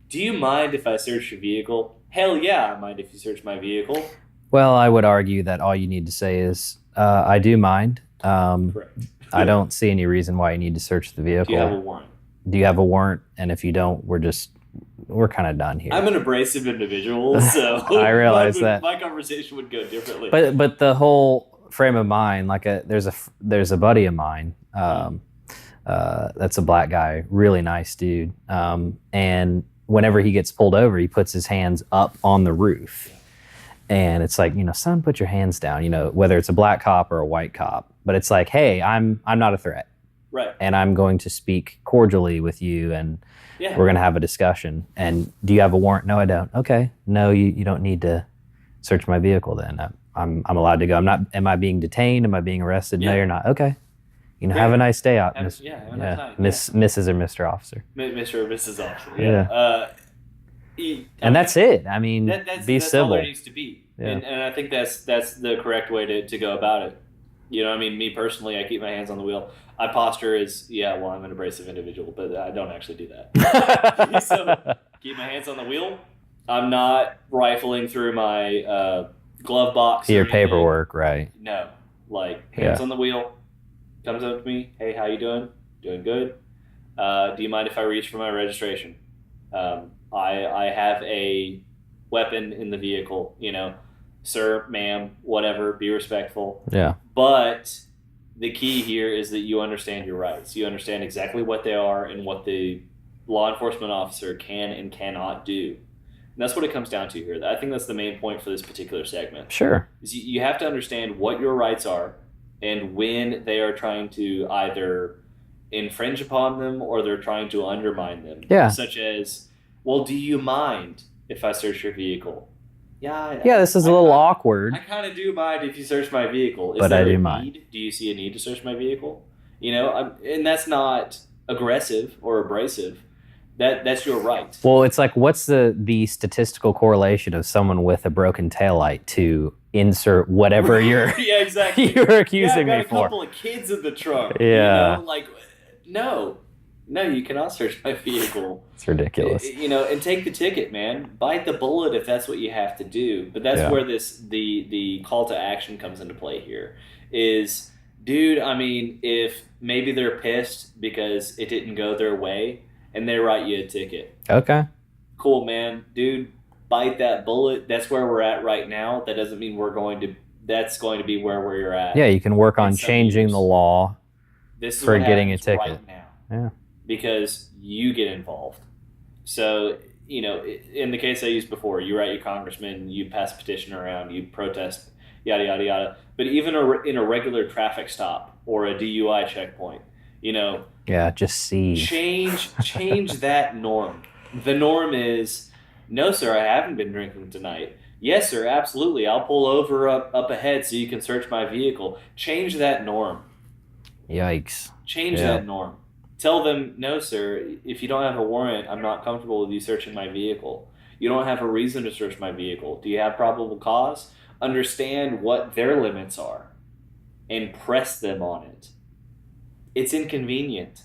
Do you mind if I search your vehicle? Hell yeah, I mind if you search my vehicle. Well, I would argue that all you need to say is, I do mind. Correct. I don't see any reason why you need to search the vehicle. Do you have a warrant? do you have a warrant? And if you don't, we're kind of done here. I'm an abrasive individual, so I realize that. My conversation would go differently. But the whole frame of mind, like there's a buddy of mine, that's a black guy, really nice dude, and whenever he gets pulled over, he puts his hands up on the roof. And it's like, son, put your hands down, whether it's a black cop or a white cop. But it's like, hey, I'm not a threat. Right. And I'm going to speak cordially with you, and we're going to have a discussion. And do you have a warrant? No, I don't. Okay. No, you don't need to search my vehicle then. I'm allowed to go. Am I being detained? Am I being arrested? No, you're not. Okay. Have a nice day out, Mrs. or Mr. Officer. Mr. or Mrs. Officer. Yeah. And that's it. I mean, be that's civil. All there needs to be. Yeah. And I think that's the correct way to go about it. Me personally, I keep my hands on the wheel. I posture as, I'm an abrasive individual, but I don't actually do that. So keep my hands on the wheel. I'm not rifling through my glove box. Your paperwork, right? No. Hands on the wheel. Comes up to me. Hey, how you doing? Doing good. Do you mind if I reach for my registration? I have a weapon in the vehicle, sir, ma'am, whatever, be respectful. Yeah. But the key here is that you understand your rights. You understand exactly what they are and what the law enforcement officer can and cannot do. And that's what it comes down to here. I think that's the main point for this particular segment. Sure. Is you have to understand what your rights are and when they are trying to either infringe upon them or they're trying to undermine them. Yeah. Such as, well, do you mind if I search your vehicle? Yeah, this is a little awkward. I kind of do mind if you search my vehicle. But I do mind. Do you see a need to search my vehicle? And that's not aggressive or abrasive. That's your right. Well, it's like, what's the statistical correlation of someone with a broken taillight to insert whatever you're exactly you're accusing me for? I've got a couple of kids in the trunk. Yeah. No, you cannot search my vehicle. It's ridiculous. And take the ticket, man. Bite the bullet if that's what you have to do. But that's where the call to action comes into play here. Is, dude, if maybe they're pissed because it didn't go their way and they write you a ticket. Okay. Cool, man. Dude, bite that bullet. That's where we're at right now. That doesn't mean that's going to be where you're at. Yeah, you can work on changing the law for getting a ticket. Right now. Yeah. Because you get involved. So, in the case I used before, you write your congressman, you pass a petition around, you protest, yada, yada, yada. But even in a regular traffic stop or a DUI checkpoint, just see. Change that norm. The norm is, no, sir, I haven't been drinking tonight. Yes, sir, absolutely. I'll pull over up ahead so you can search my vehicle. Change that norm. Yikes. Change that norm. Tell them, no, sir, if you don't have a warrant, I'm not comfortable with you searching my vehicle. You don't have a reason to search my vehicle. Do you have probable cause? Understand what their limits are and press them on it. It's inconvenient.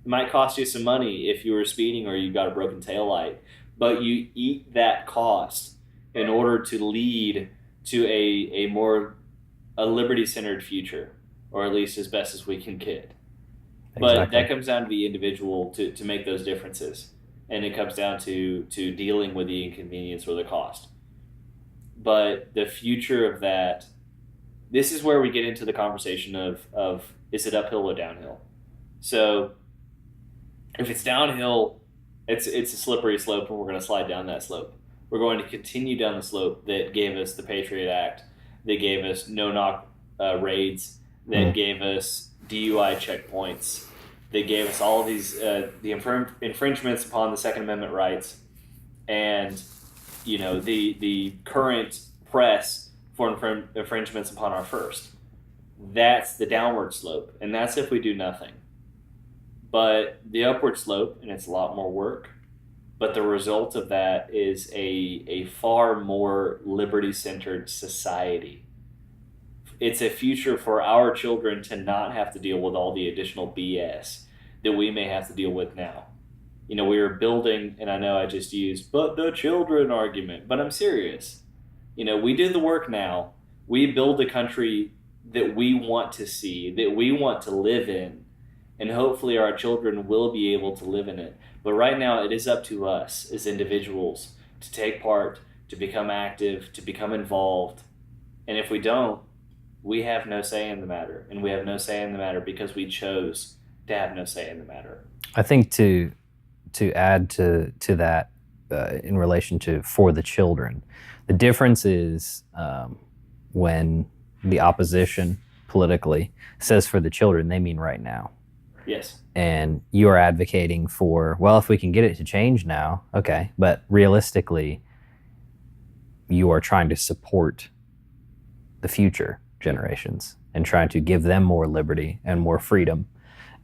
It might cost you some money if you were speeding or you got a broken taillight, but you eat that cost in order to lead to a liberty-centered future, or at least as best as we can get. But that comes down to the individual to make those differences. And it comes down to dealing with the inconvenience or the cost. But the future of that, this is where we get into the conversation of is it uphill or downhill? So if it's downhill, it's a slippery slope and we're going to slide down that slope. We're going to continue down the slope that gave us the Patriot Act, that gave us no-knock raids, that gave us DUI checkpoints. They gave us all of these the infringements upon the Second Amendment rights, and the current press for infringements upon our First. That's the downward slope, and that's if we do nothing. But the upward slope, and it's a lot more work, but the result of that is a far more liberty-centered society. It's a future for our children to not have to deal with all the additional BS that we may have to deal with now. We were building, and I know I just used, but the children argument, but I'm serious. We do the work now. We build a country that we want to see, that we want to live in, and hopefully our children will be able to live in it. But right now, it is up to us as individuals to take part, to become active, to become involved. And if we don't, we have no say in the matter. And we have no say in the matter because we chose to have no say in the matter. I think to add to that in relation to for the children, the difference is when the opposition politically says for the children, they mean right now. Yes. And you are advocating for, well, if we can get it to change now, okay. But realistically, you are trying to support the future generations and trying to give them more liberty and more freedom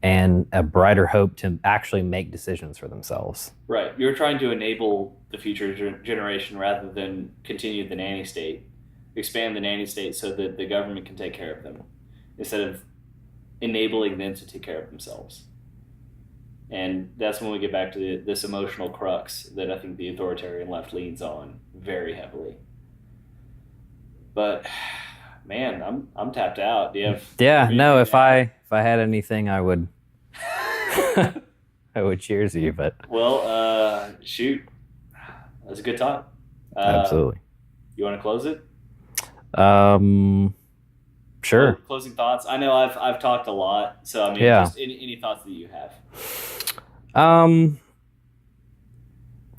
and a brighter hope to actually make decisions for themselves. Right. You're trying to enable the future generation rather than continue the nanny state, expand the nanny state so that the government can take care of them instead of enabling them to take care of themselves. And that's when we get back to this emotional crux that I think the authoritarian left leans on very heavily. But man, I'm tapped out. Do you have? Yeah, no. If I had anything, I would. I would cheers you, but shoot, that was a good talk. Absolutely. You want to close it? Sure. Closing thoughts. I know I've talked a lot, so I mean, yeah. Just any thoughts that you have.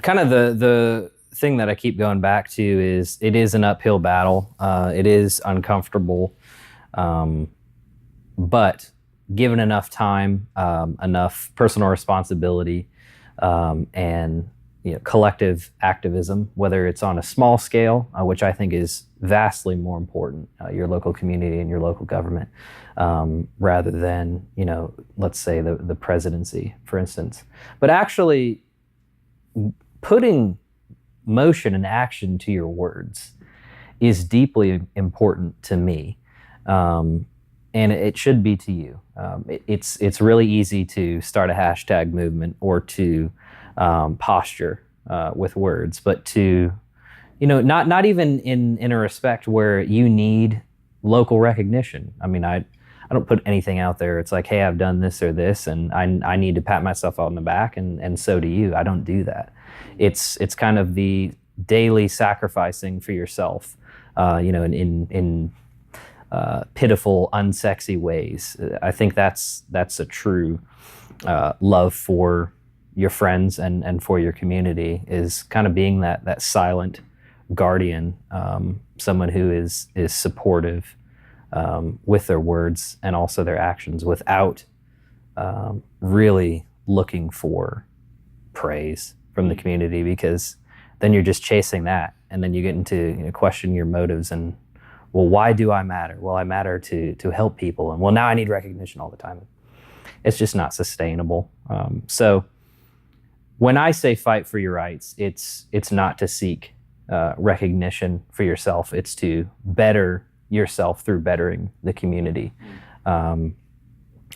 Kind of the thing that I keep going back to is it is an uphill battle. It is uncomfortable, but given enough time, enough personal responsibility, and collective activism, whether it's on a small scale, which I think is vastly more important, your local community and your local government, rather than, let's say the presidency, for instance. But actually putting motion and action to your words is deeply important to me. And it should be to you. It's really easy to start a hashtag movement or to posture with words, but to, not even in a respect where you need local recognition. I mean, I don't put anything out there. It's like, hey, I've done this or this, and I need to pat myself on the back, and so do you. I don't do that. It's kind of the daily sacrificing for yourself, in pitiful, unsexy ways. I think that's a true love for your friends and for your community, is kind of being that silent guardian, someone who is supportive with their words and also their actions without really looking for praise from the community, because then you're just chasing that, and then you get into question your motives and, well, why do I matter? Well, I matter to help people, and well, now I need recognition all the time. It's just not sustainable. So when I say fight for your rights, it's not to seek recognition for yourself. It's to better yourself through bettering the community, and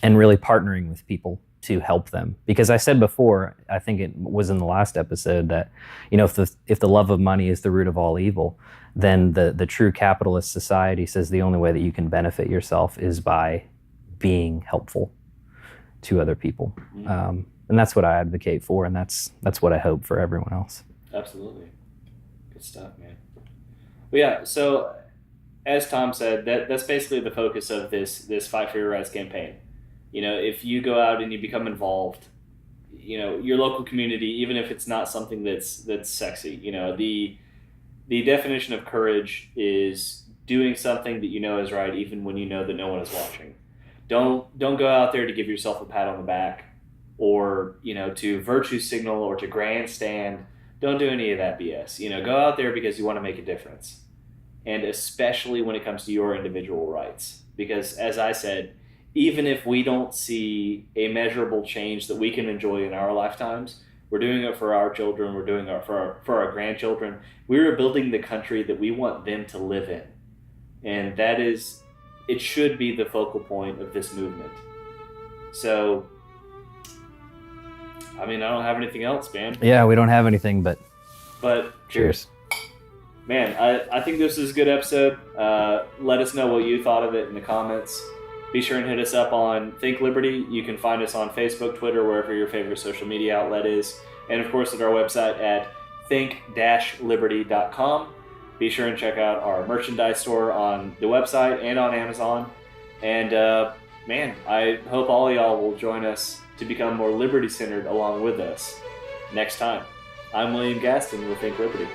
really partnering with people to help them. Because I said before, I think it was in the last episode, that if the love of money is the root of all evil, then the true capitalist society says the only way that you can benefit yourself is by being helpful to other people. And that's what I advocate for, and that's what I hope for everyone else. Absolutely. Good stuff, man. Well, yeah, so as Tom said, that's basically the focus of this Fight for Your Rights campaign. If you go out and you become involved, your local community, even if it's not something that's sexy, the definition of courage is doing something that you know is right, even when you know that no one is watching. Don't go out there to give yourself a pat on the back, or to virtue signal, or to grandstand. Don't do any of that BS. Go out there because you want to make a difference, and especially when it comes to your individual rights. Because as I said, even if we don't see a measurable change that we can enjoy in our lifetimes, we're doing it for our children. We're doing it for our grandchildren. We're building the country that we want them to live in, and it should be the focal point of this movement. So, I mean, I don't have anything else, man. Yeah, we don't have anything, but cheers. Man, I think this is a good episode. Let us know what you thought of it in the comments. Be sure and hit us up on Think Liberty. You can find us on Facebook, Twitter, wherever your favorite social media outlet is. And of course at our website at think-liberty.com. Be sure and check out our merchandise store on the website and on Amazon. And man, I hope all of y'all will join us to become more liberty-centered along with us next time. I'm William Gaston with Think Liberty.